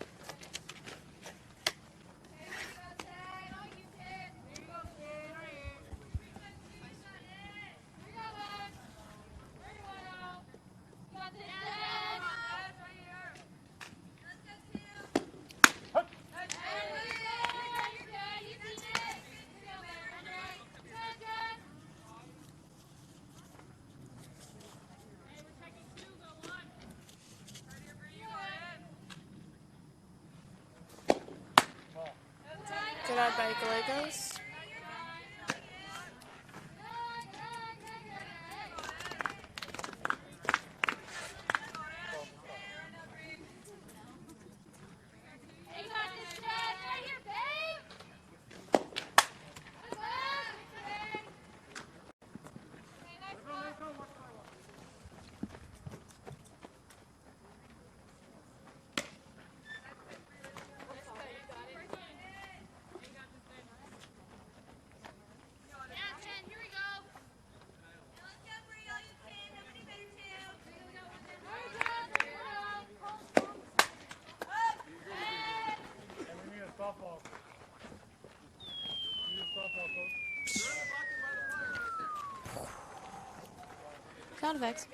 Good out by Gallegos. Sound effects.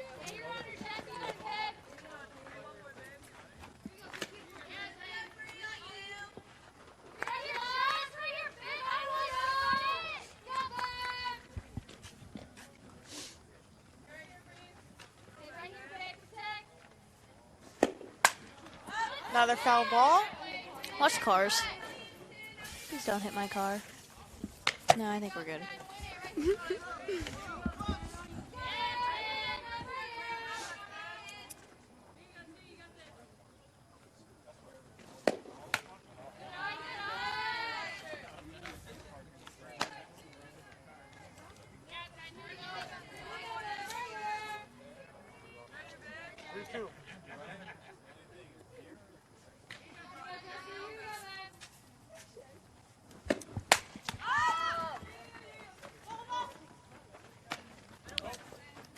Another foul ball.
Watch the cars. Please don't hit my car. No, I think we're good.
2.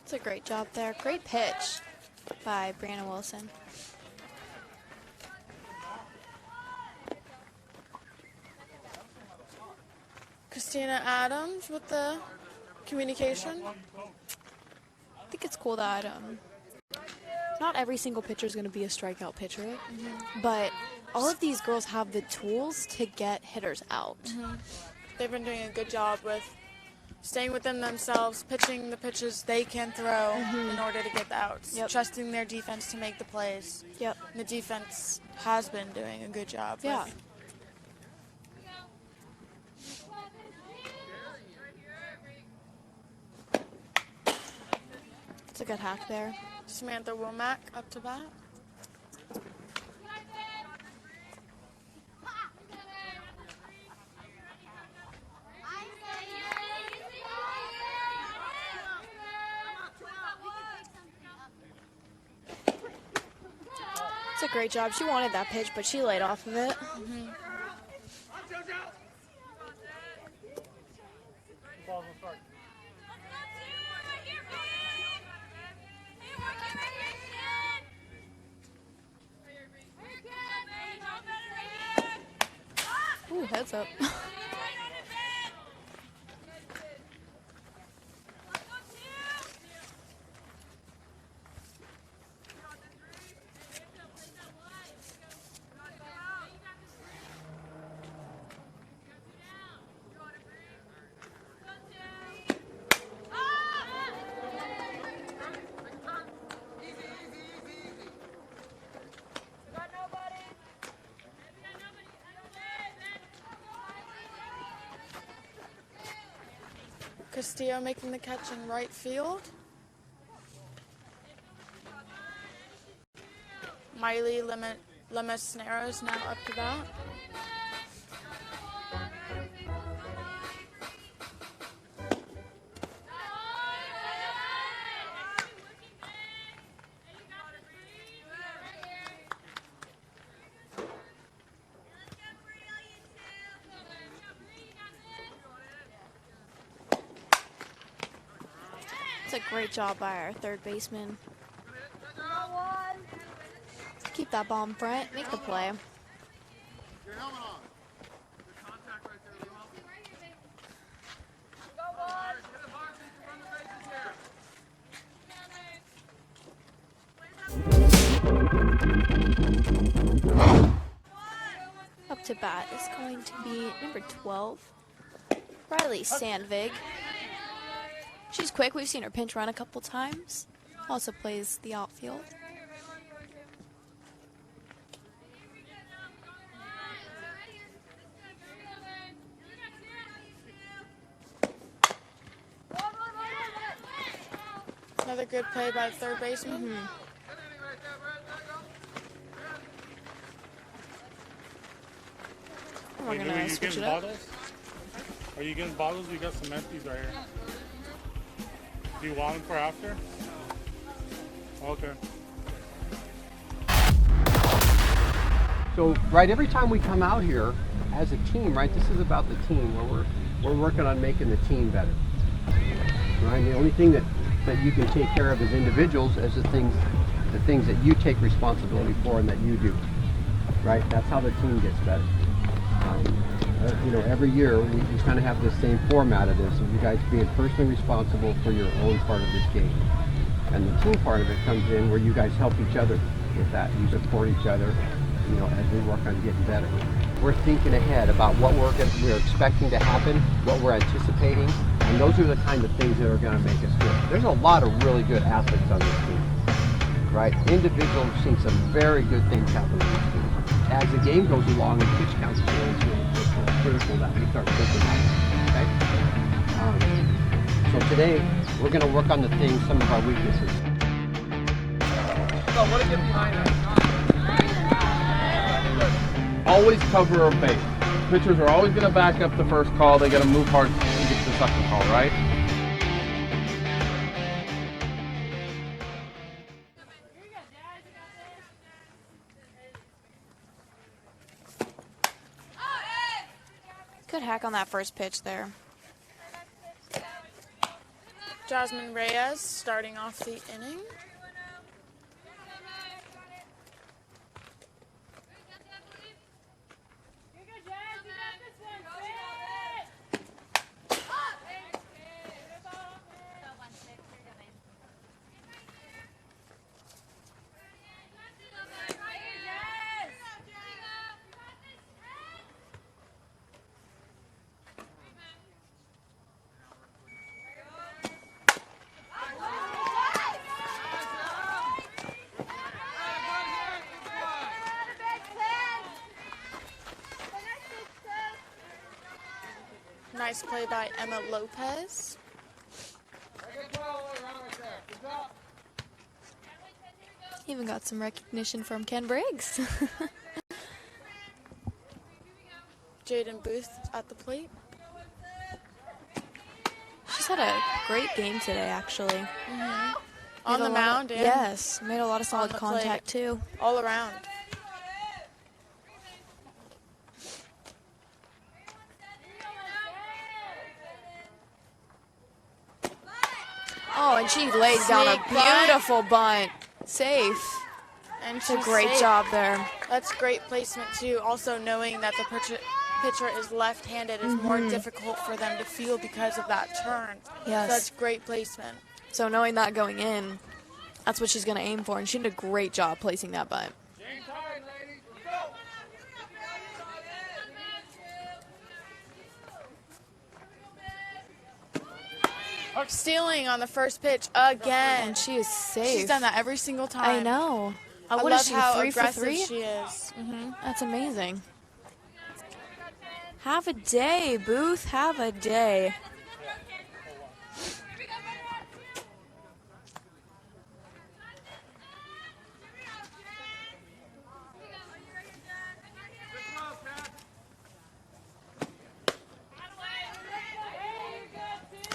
It's a great job there. Great pitch by Brianna Wilson.
Christina Adams with the communication.
I think it's cool that not every single pitcher is going to be a strikeout pitcher, but all of these girls have the tools to get hitters out.
They've been doing a good job with staying within themselves, pitching the pitches they can throw in order to get the outs, trusting their defense to make the plays.
Yep.
And the defense has been doing a good job.
Yeah. It's a good hack there.
Samantha Womack up to bat.
It's a great job. She wanted that pitch, but she laid off of it. Ooh, heads up.
Castillo making the catch in right field. Miley Lemasneros now up to bat.
It's a great job by our third baseman. Keep that ball in front, make the play. Up to bat is going to be number 12, Riley Sandvig. She's quick. We've seen her pinch run a couple times. Also plays the outfield.
Another good play by the third baseman.
We're
Hey, Louie,
gonna
you
switch
getting
it up.
bottles? Are you getting bottles? We got some empties right here. Do you want them for after? Okay.
So, right, every time we come out here as a team, right, this is about the team, where we're working on making the team better. Right, and the only thing that you can take care of as individuals is the things that you take responsibility for and that you do. Right, that's how the team gets better. You know, every year we kind of have the same format of this, of you guys being personally responsible for your own part of this game. And the team part of it comes in where you guys help each other with that. You support each other, you know, as we work on getting better. We're thinking ahead about what we're expecting to happen, what we're anticipating, and those are the kind of things that are going to make us good. There's a lot of really good athletes on this team, right? Individuals have seen some very good things happen on this team. As the game goes along and pitch counts it's critical that we start thinking about it, okay? So today, we're going to work on the things, some of our weaknesses. So, what to get behind us?
Always cover a base. Pitchers are always going to back up the first call. They got to move hard to get to the second call, right?
attack on that first pitch there.
Jasmine Reyes starting off the inning. Nice play by Emma Lopez.
Even got some recognition from Ken Briggs.
Jaden Booth at the plate.
She's had a great game today, actually.
On the mound, and
yes, made a lot of solid
the
contact
plate.
too.
All around.
Oh, and she lays down a
Sneak bunt.
beautiful bunt. Safe.
And
It's a
she's
great
safe.
job there.
That's great placement too. Also knowing that the pitcher is left-handed is more difficult for them to feel because of that turn.
Yes.
So that's great placement.
So knowing that going in, that's what she's going to aim for, and she did a great job placing that bunt.
Stealing on the first pitch again.
And she is safe.
She's done that every single time.
I know.
I
What
love
is she,
how
3 for
aggressive
3?
she is.
That's amazing. Have a day, Booth. Have a day.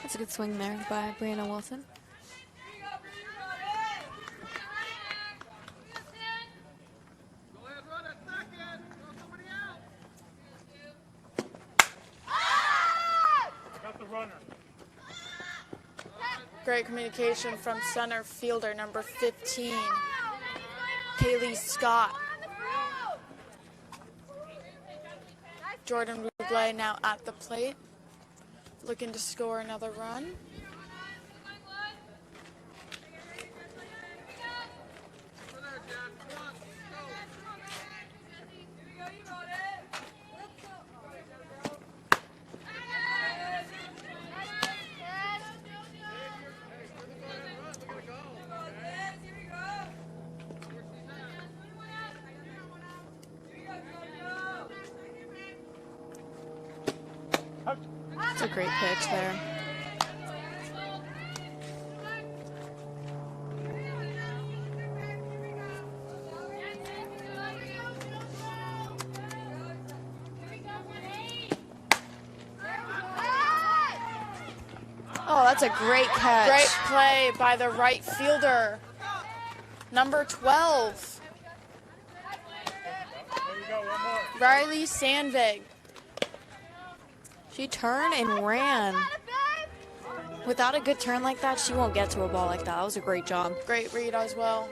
That's a good swing there by Brianna Wilson.
Great communication from center fielder number 15, Kaylee Scott. Jordan Ruble now at the plate, looking to score another run.
That's a great pitch there. Oh, that's a great catch.
Great play by the right fielder, number 12, Riley Sandvig.
She turned and ran. Without a good turn like that, she won't get to a ball like that. That was a great job.
Great read as well.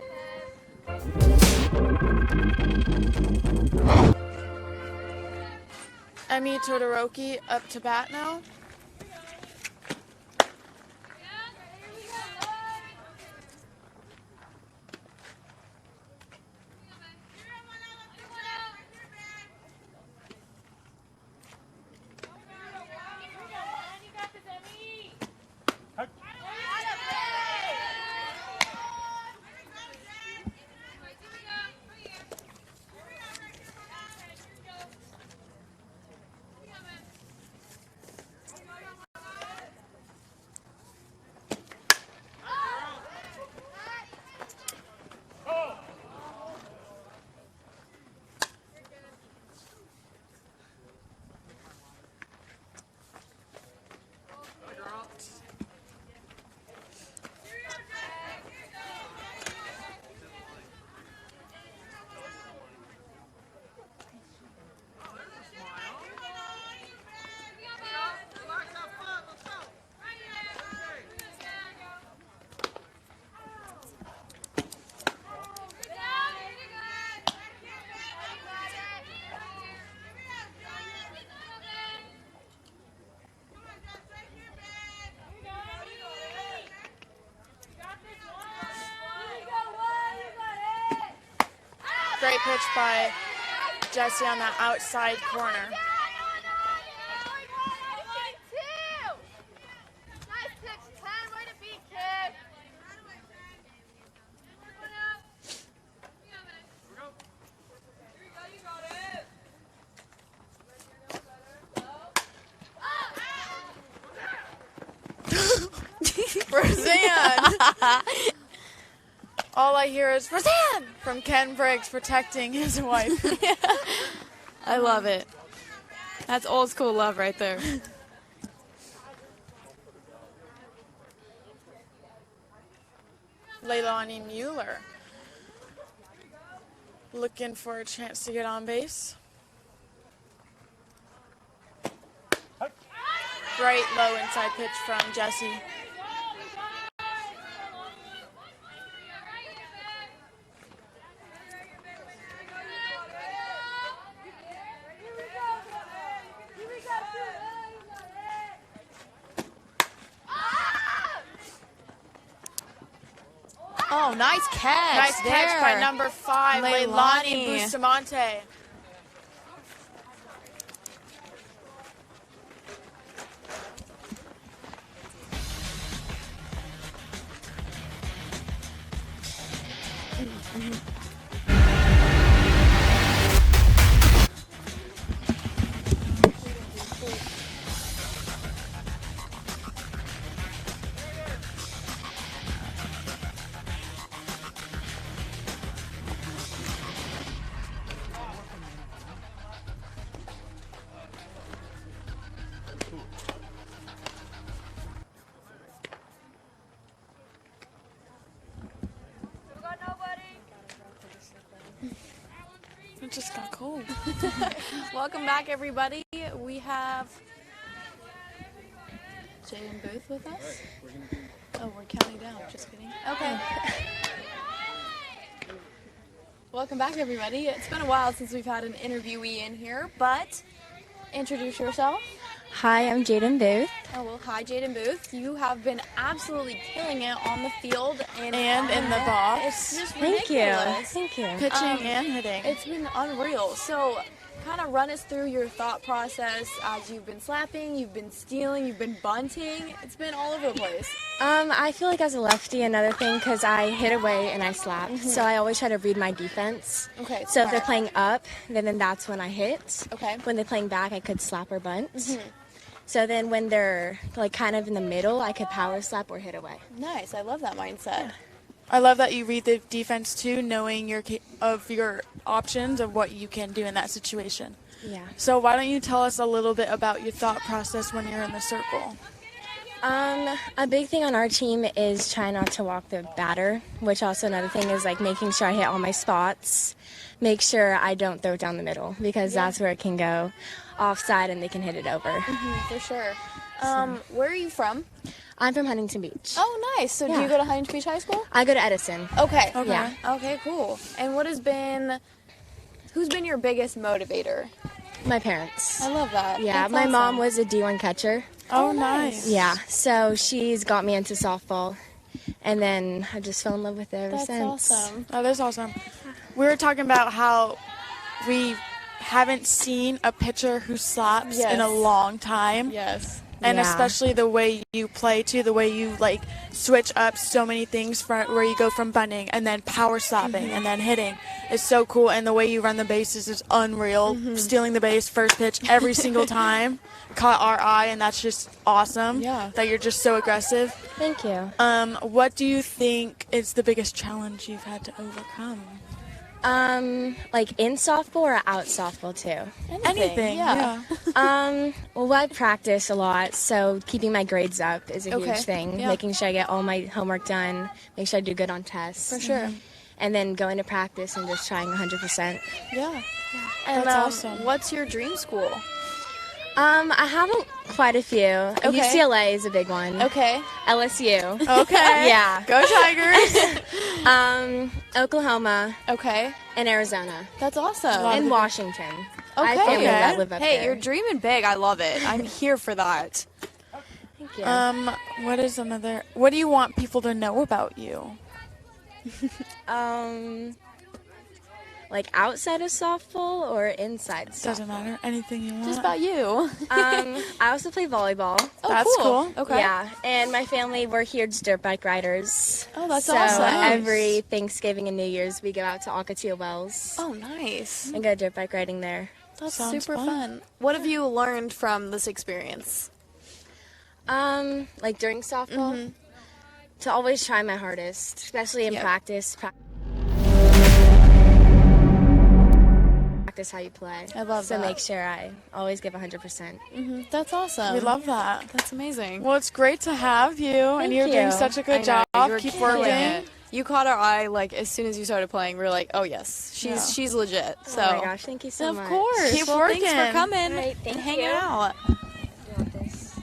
Emmy Todoroki up to bat now. Great pitch by Jesse on that outside corner. Roseanne! All I hear is Roseanne from Ken Briggs protecting his wife.
I love it. That's old school love right there.
Leilani Mueller looking for a chance to get on base. Right low inside pitch from Jesse.
Oh, nice catch.
Nice catch by number 5, Leilani
Leilani.
Bustamante. It just got cold.
Welcome back, everybody. We have Jaden Booth with us. Oh, we're counting down. Just kidding. Okay. Welcome back, everybody. It's been a while since we've had an interviewee in here, but introduce yourself.
Hi, I'm Jaden Booth.
Oh, well, hi, Jaden Booth. You have been absolutely killing it on the field and
in the box.
It's just
Thank you.
ridiculous.
Thank you.
Pitching and hitting.
It's been unreal. So, kind of run us through your thought process as you've been slapping, you've been stealing, you've been bunting. It's been all over the place.
I feel like as a lefty, another thing, because I hit away and I slap, so I always try to read my defense.
Okay.
So if they're playing up, then that's when I hit.
Okay.
When they're playing back, I could slap or bunt. So then when they're like kind of in the middle, I could power slap or hit away.
Nice. I love that mindset.
I love that you read the defense too, knowing your options of what you can do in that situation.
Yeah.
So why don't you tell us a little bit about your thought process when you're in the circle?
A big thing on our team is trying not to walk the batter, which also another thing is like making sure I hit all my spots, make sure I don't throw it down the middle because that's where it can go offside and they can hit it over.
For sure. Where are you from?
I'm from Huntington Beach.
Oh, nice. So do
Yeah.
you go to Huntington Beach High School?
I go to Edison.
Okay.
Yeah.
Okay, cool. And who's been your biggest motivator?
My parents.
I love that.
Yeah,
That's
my
awesome.
mom was a D1 catcher.
Oh, nice.
Yeah, so she's got me into softball, and then I just fell in love with it ever
That's
since.
awesome.
Oh, that's awesome. We were talking about how we haven't seen a pitcher who slaps in a long time.
Yes.
And
Yeah.
especially the way you play too, the way you like switch up so many things from where you go from bunting and then power slapping and then hitting is so cool. And the way you run the bases is unreal. Stealing the base first pitch every single time caught our eye, and that's just awesome.
Yeah.
That you're just so aggressive.
Thank you.
What do you think is the biggest challenge you've had to overcome?
Like in softball or out softball too?
Anything. Yeah.
Well, I practice a lot, so keeping my grades up is a
Okay.
huge thing.
Yeah.
Making sure I get all my homework done, make sure I do good on tests.
For sure.
And then going to practice and just trying 100%.
Yeah. And
That's awesome.
What's your dream school?
I have quite a few.
Okay.
UCLA is a big one.
Okay.
LSU.
Okay.
Yeah.
Go Tigers.
Oklahoma
Okay.
and Arizona.
That's awesome.
And Washington. I have
Okay.
family that live up
Hey,
there.
you're dreaming big. I love it. I'm here for that.
Thank you.
What do you want people to know about you?
like outside of softball or inside softball?
Doesn't matter. Anything you want.
Just about you.
I also play volleyball.
Oh,
That's cool.
Okay.
Yeah, and my family, we're huge dirt bike riders.
Oh, that's
so
awesome.
every Thanksgiving and New Year's, we go out to Ocotillo Wells
Oh, nice.
and go dirt bike riding there.
That's
Sounds
super
fun.
fun. What have you learned from this experience?
Like during softball, to always try my hardest, especially in practice. Practice how you play.
I love
so
that.
make sure I always give 100%.
That's awesome.
We love that.
That's amazing.
Well, it's great to have you, and you're doing
you.
such a good
I
job.
know, you were
Keep
killing
working.
it. You caught our eye like as soon as you started playing. We were like, oh yes, she's legit. So
Oh my gosh, thank you so
of
much.
course.
Keep
Well,
working.
Thanks for coming
All right,
and
thank
hanging
you.
out.
You want this?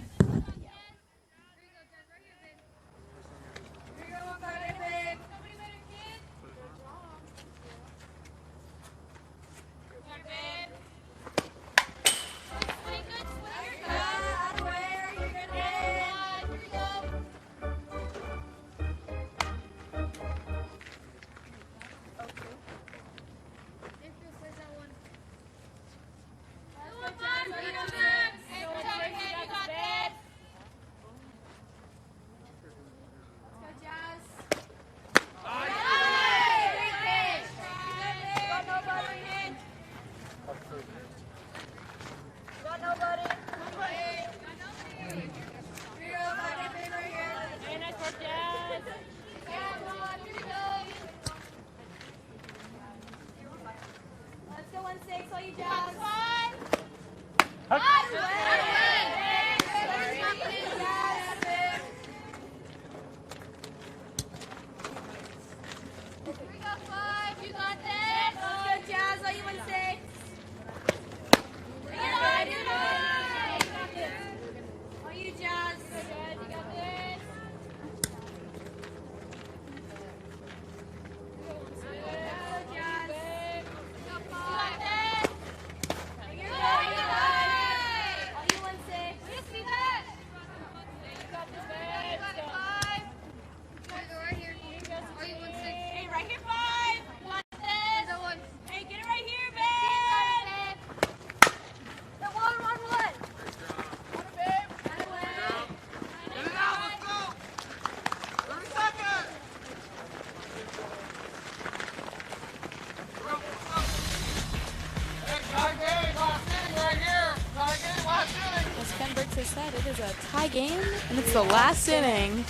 As Ken Briggs has said, it is a tie game, and it's the last inning.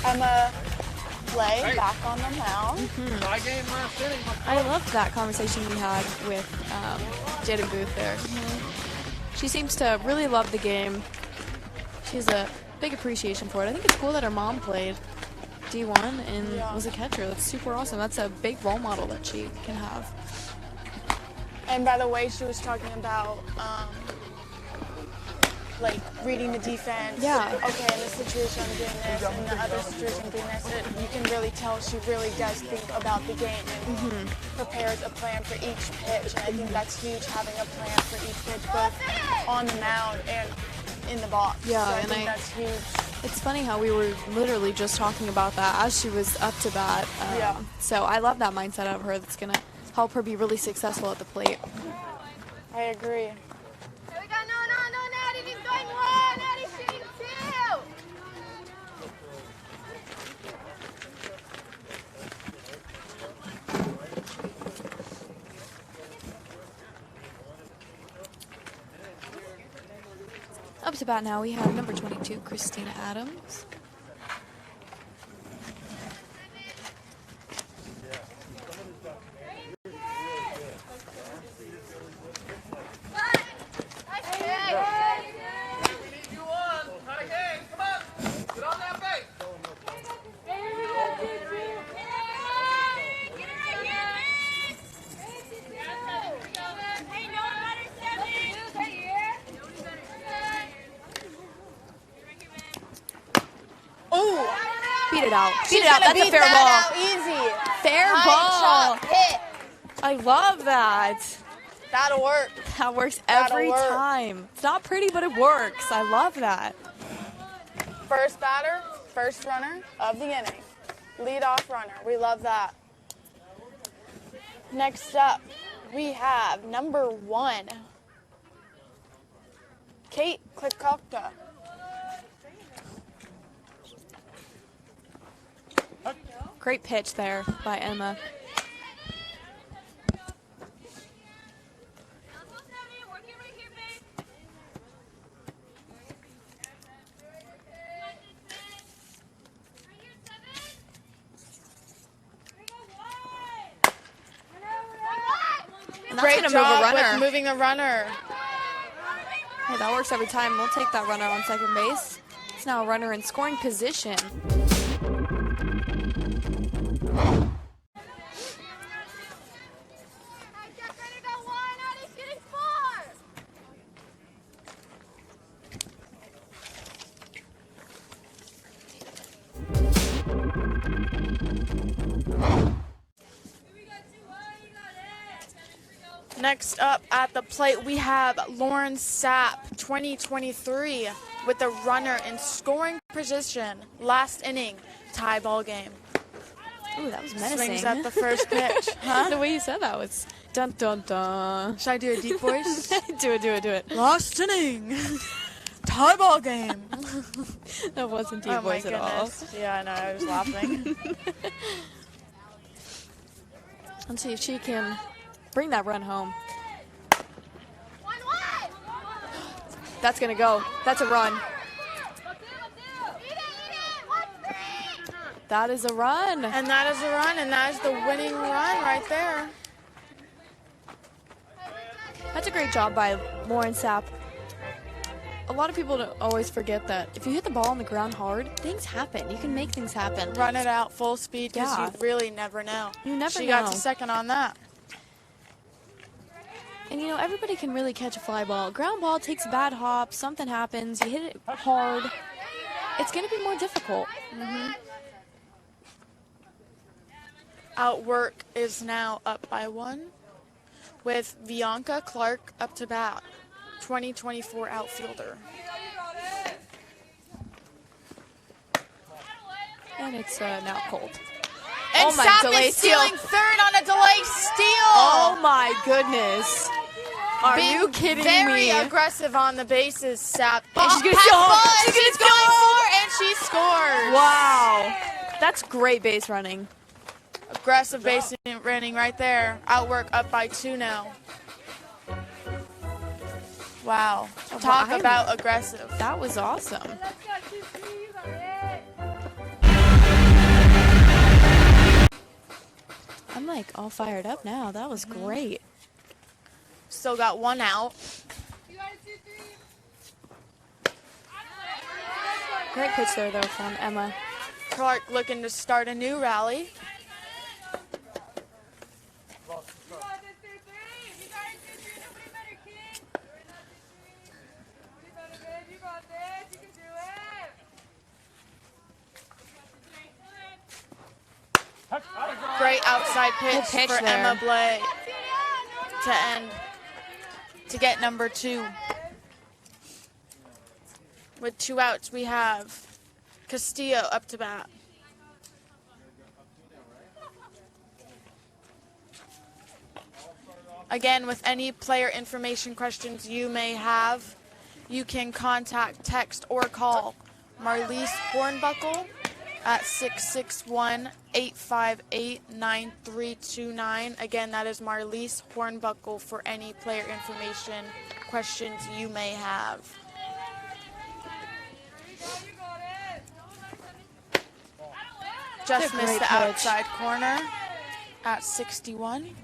Emma Blay back on the mound.
I loved that conversation we had with Jada Booth there. She seems to really love the game. She has a big appreciation for it. I think it's cool that her mom played D1 and was a catcher. That's super awesome. That's a big role model that she can have.
And by the way, she was talking about like reading the defense.
Yeah.
Okay, in this situation I'm doing this, in the other situation I'm doing this. You can really tell she really does think about the game and prepares a plan for each pitch. And I think that's huge, having a plan for each pitch, both on the mound and in the box.
Yeah,
so I
and
think that's huge.
It's funny how we were literally just talking about that as she was up to bat. So I love that mindset of her that's going to help her be really successful at the plate.
I agree.
Up to bat now, we have number 22, Christina Adams. Beat it out. Beat it out. That's a fair ball.
Easy.
Fair ball.
Hit.
I love that.
That'll work.
That works
That'll
every
work.
time. It's not pretty, but it works. I love that.
First batter, first runner of the inning. Lead off runner. We love that. Next up, we have number 1, Kate Klikowka.
Great pitch there by Emma.
Great job with moving the runner.
Hey, that works every time. We'll take that runner on second base. It's now a runner in scoring position.
Next up at the plate, we have Lauren Sapp, 2023, with the runner in scoring position. Last inning, tie ball game.
Ooh, that was menacing.
Swings at the first pitch. Huh?
The way you said that was dun dun dun.
Should I do a deep voice?
Do it.
Last inning, tie ball game.
That wasn't deep voice at all.
Yeah, I know. I was laughing.
Let's see if she can bring that run home. That's gonna go. That's a run. That is a run.
And that is a run, and that is the winning run right there.
That's a great job by Lauren Sapp. A lot of people don't always forget that if you hit the ball on the ground hard, things happen. You can make things happen.
Run it out full speed because
Yeah.
you really never know.
You never
She
know.
got to second on that.
And you know, everybody can really catch a fly ball. Ground ball takes a bad hop, something happens, you hit it hard. It's going to be more difficult.
Outwork is now up by 1 with Bianca Clark up to bat, 2024 outfielder.
And it's now cold.
And
oh my,
Sapp
delay
is
steal.
stealing third on a delay steal.
Oh my goodness. Are
Being
you kidding
very
me?
aggressive on the bases, Sapp.
And she's gonna
pass
steal home.
ball,
She's
she's
gonna
going
steal home.
for, and she scores.
Wow. That's great base running.
Aggressive base running right there. Outwork up by 2 now. Wow. Talk about aggressive.
That was awesome. I'm like all fired up now. That was great.
Still got 1 out.
Great pitch there, though, from Emma.
Clark looking to start a new rally. Great outside pitch for
there.
Emma Blay to get number 2. With 2 outs, we have Castillo up to bat. Again, with any player information questions you may have, you can contact, text, or call Marlise Hornbuckle at 661-858-9329. Again, that is Marlise Hornbuckle for any player information questions you may have. Just missed the outside corner at 61.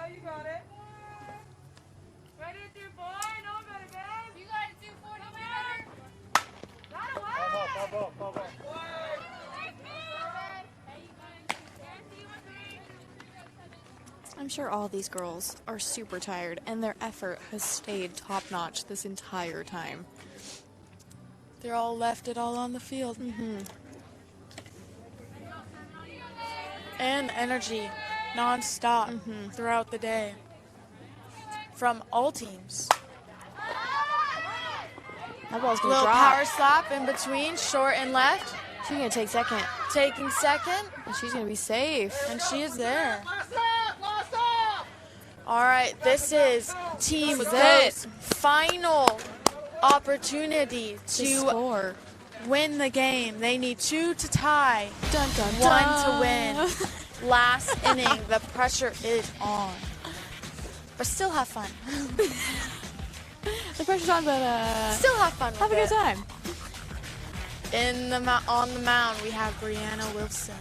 You got it. Ready to do boy? No, better, babe. You got it.
I'm sure all these girls are super tired, and their effort has stayed top-notch this entire time.
They're all left it all on the field. And energy, non-stop throughout the day from all teams.
That ball's gonna
Little
drop.
power slap in between, short and left.
She's gonna take second.
Taking second.
And she's gonna be safe.
And she is there. All right, this is Team GOAT's final opportunity to win the game. They need 2 to tie,
dun, dun,
1
dun.
to win. Last inning, the pressure is on. But still have fun.
The pressure's on, but
still have fun with
have a good
it.
time.
On the mound, we have Brianna Wilson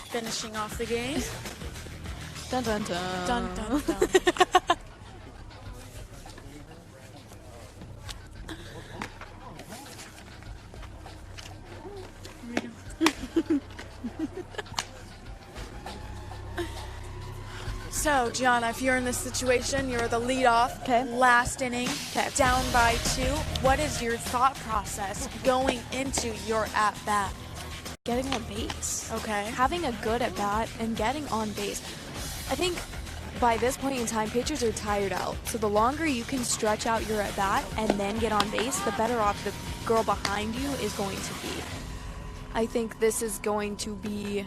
finishing off the game.
Dun dun dun.
Dun dun dun. So, Gianna, if you're in this situation, you're the leadoff, last inning, down by 2. What is your thought process going into your at-bat?
Getting on base.
Okay.
Having a good at-bat and getting on base. I think by this point in time, pitchers are tired out. So the longer you can stretch out your at-bat and then get on base, the better off the girl behind you is going to be. I think this is going to be...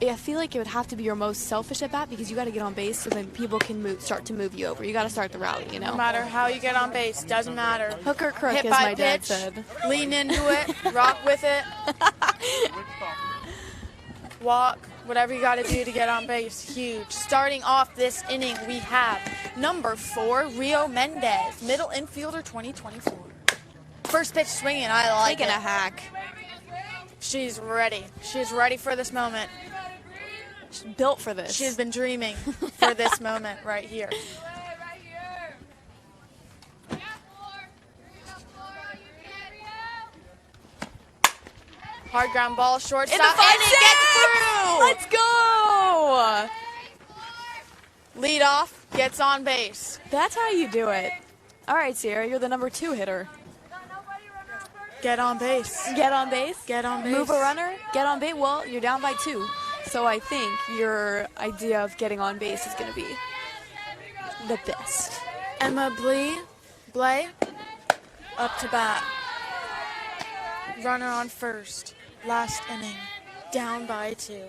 I feel like it would have to be your most selfish at bat because you got to get on base so then people can start to move you over. You got to start the rally, you know.
No matter how you get on base, doesn't matter.
Hook or crook,
Hit
as
by
my dad
pitch,
said.
Lean into it, rock with it, walk, whatever you got to do to get on base. Huge. Starting off this inning, we have number 4, Rio Mendez, middle infielder 2024. First pitch swinging, I like
Taking
it.
a hack.
She's ready. She's ready for this moment.
She's built for this.
She's been dreaming for this moment right here. Hard ground ball, shortstop, and it gets through!
Let's go!
Lead off, gets on base.
That's how you do it. All right, Sierra, you're the number 2 hitter.
Get on base.
Get on base?
Get on base.
Move a runner? Get on base? Well, you're down by 2. So I think your idea of getting on base is going to be the best.
Emma Blay, up to bat. Runner on first. Last inning. Down by 2.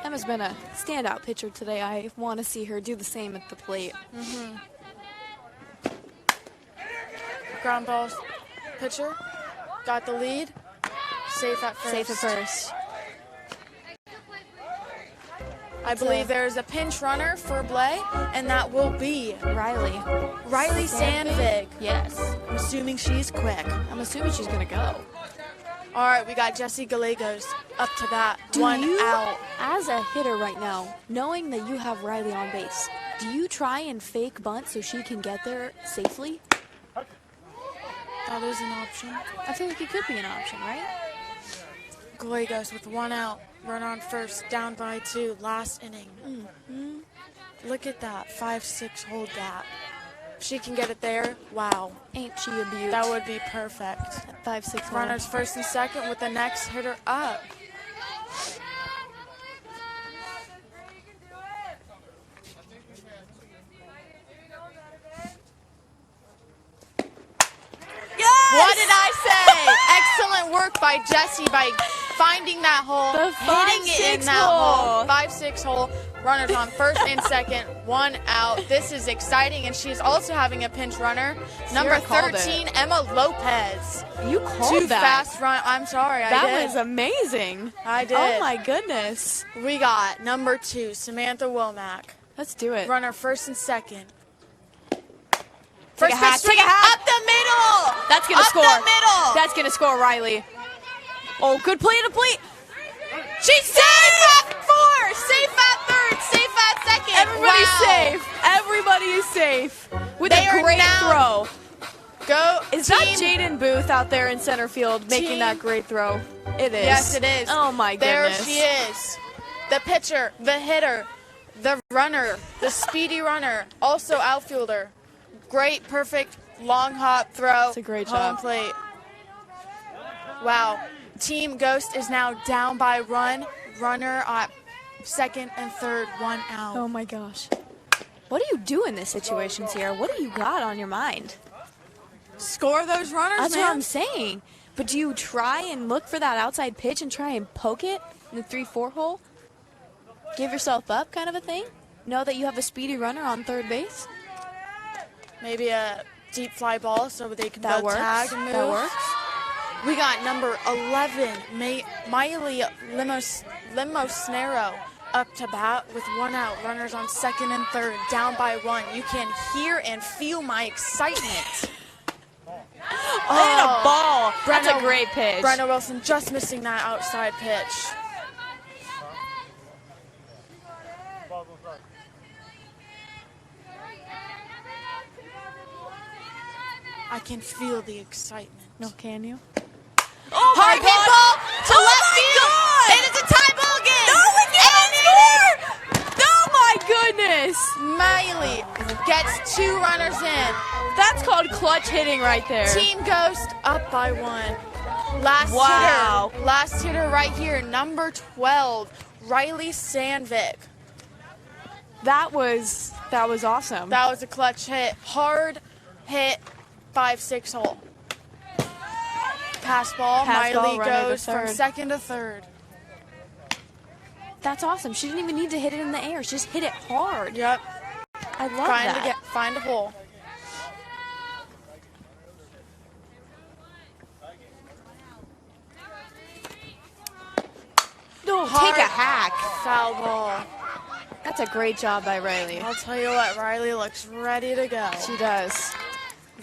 Emma's been a standout pitcher today. I want to see her do the same at the plate.
Ground ball pitcher. Got the lead. Safe at first.
Safe at first.
I believe there's a pinch runner for Blay, and that will be
Riley
Sandvig.
Yes.
I'm assuming she's quick.
I'm assuming she's going to go.
All right, we got Jessie Gallegos up to bat.
Do
1
you,
out.
as a hitter right now, knowing that you have Riley on base, do you try and fake bunt so she can get there safely?
That is an option.
I feel like it could be an option, right?
Gallegos with 1 out. Runner on first, down by 2. Last inning. Look at that 5-6 hold gap. If she can get it there, wow.
Ain't she a beaut?
That would be perfect.
5-6
Runners first and second with the next hitter up.
Yes!
What did I say? Excellent work by Jessie by finding that hole,
The
hitting it in
5-6
that
hole.
hole. 5-6 hole. Runners on first and second, 1 out. This is exciting, and she's also having a pinch runner. Number
Sierra called
13, Emma Lopez.
You called
2
that.
fast run. I'm sorry, I did.
That was amazing.
I did.
Oh my goodness.
We got number 2, Samantha Womack.
Let's do it.
Runner first and second.
Take a hack. Take a hack.
Up the middle.
That's going to score.
Up the middle.
That's going to score, Riley. Oh, good play to plate.
She's safe at 4. Safe at third. Safe at second.
Everybody's
Wow.
safe. Everybody is safe. With
They
a
are
great
now-
throw.
Go.
Is
team.
that Jaden Booth out there in center field making
Team.
that great throw? It is.
Yes, it is.
Oh my
There
goodness.
she is. The pitcher, the hitter, the runner, the speedy runner, also outfielder. Great, perfect, long hop throw.
That's a great
home
job.
plate. Wow. Team Ghost is now down by one. Runner at second and third, 1 out.
Oh my gosh. What do you do in this situation, Sierra? What do you got on your mind?
Score those runners,
That's
man.
what I'm saying. But do you try and look for that outside pitch and try and poke it in the 3-4 hole? Give yourself up kind of a thing? Know that you have a speedy runner on third base?
Maybe a deep fly ball so they can
That
both
works.
tag and move.
That works.
We got number 11, Miley Limosnero, up to bat with 1 out. Runners on second and third, down by 1. You can hear and feel my excitement.
Hit a ball. That's a great pitch.
Brenna Wilson just missing that outside pitch. I can feel the excitement.
No, can you?
Oh, hard hit ball to left field. It is a tie ball game.
No, we can't score! Oh my goodness!
Miley gets 2 runners in.
That's called clutch hitting right there.
Team Ghost up by 1. Last hitter right here, number 12, Riley Sandvik.
That was awesome.
That was a clutch hit. Hard hit, 5-6 hole. Pass ball. Miley goes from second to third.
That's awesome. She didn't even need to hit it in the air. She just hit it hard.
Yep.
I love that.
Find a hole.
No, take a hack.
Foul ball.
That's a great job by Riley.
I'll tell you what, Riley looks ready to go.
She does.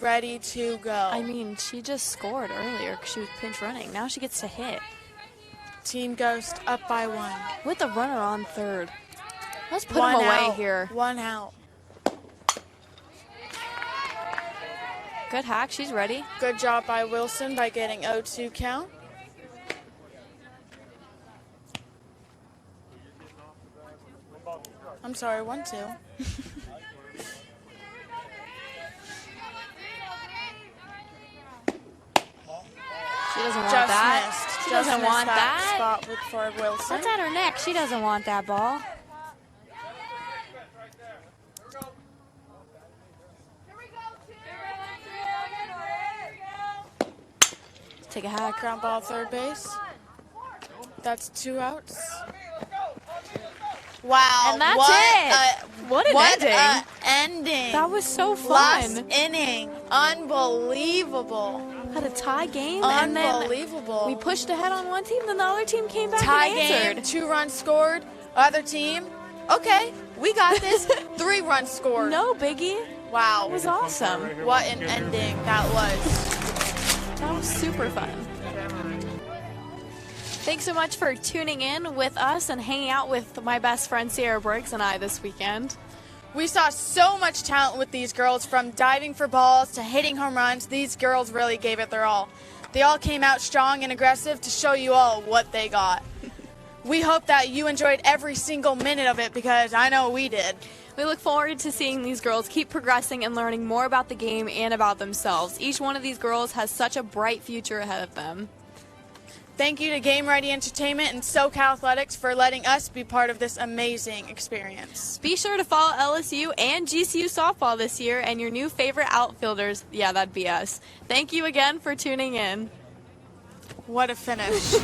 Ready to go.
I mean, she just scored earlier because she was pinch running. Now she gets to hit.
Team Ghost up by 1.
With a runner on third. Let's put
1
him away
out.
here.
1 out.
Good hack. She's ready.
Good job by Wilson by getting 0-2 count. I'm sorry, 1-2.
She doesn't want that.
Missed.
She
Just
doesn't
missed
want that.
Spot for Wilson.
That's at her neck. She doesn't want that ball. Take a hack.
Ground ball third base. That's 2 outs. Wow.
And that's it. What an ending.
Ending.
That was so fun.
Last inning. Unbelievable.
Had a tie game.
Unbelievable.
And then we pushed ahead on one team, then the other team came back
Tie
and
game,
answered.
2 runs scored. Other team, okay, we got this. 3 runs scored.
No biggie.
Wow.
It was awesome.
What an ending that was.
That was super fun. Thanks so much for tuning in with us and hanging out with my best friend Sierra Briggs and I this weekend.
We saw so much talent with these girls, from diving for balls to hitting home runs. These girls really gave it their all. They all came out strong and aggressive to show you all what they got. We hope that you enjoyed every single minute of it, because I know we did.
We look forward to seeing these girls keep progressing and learning more about the game and about themselves. Each one of these girls has such a bright future ahead of them.
Thank you to Game Ready Entertainment and SoCal Athletics for letting us be part of this amazing experience.
Be sure to follow LSU and GCU softball this year and your new favorite outfielders. Yeah, that'd be us. Thank you again for tuning in.
What a finish.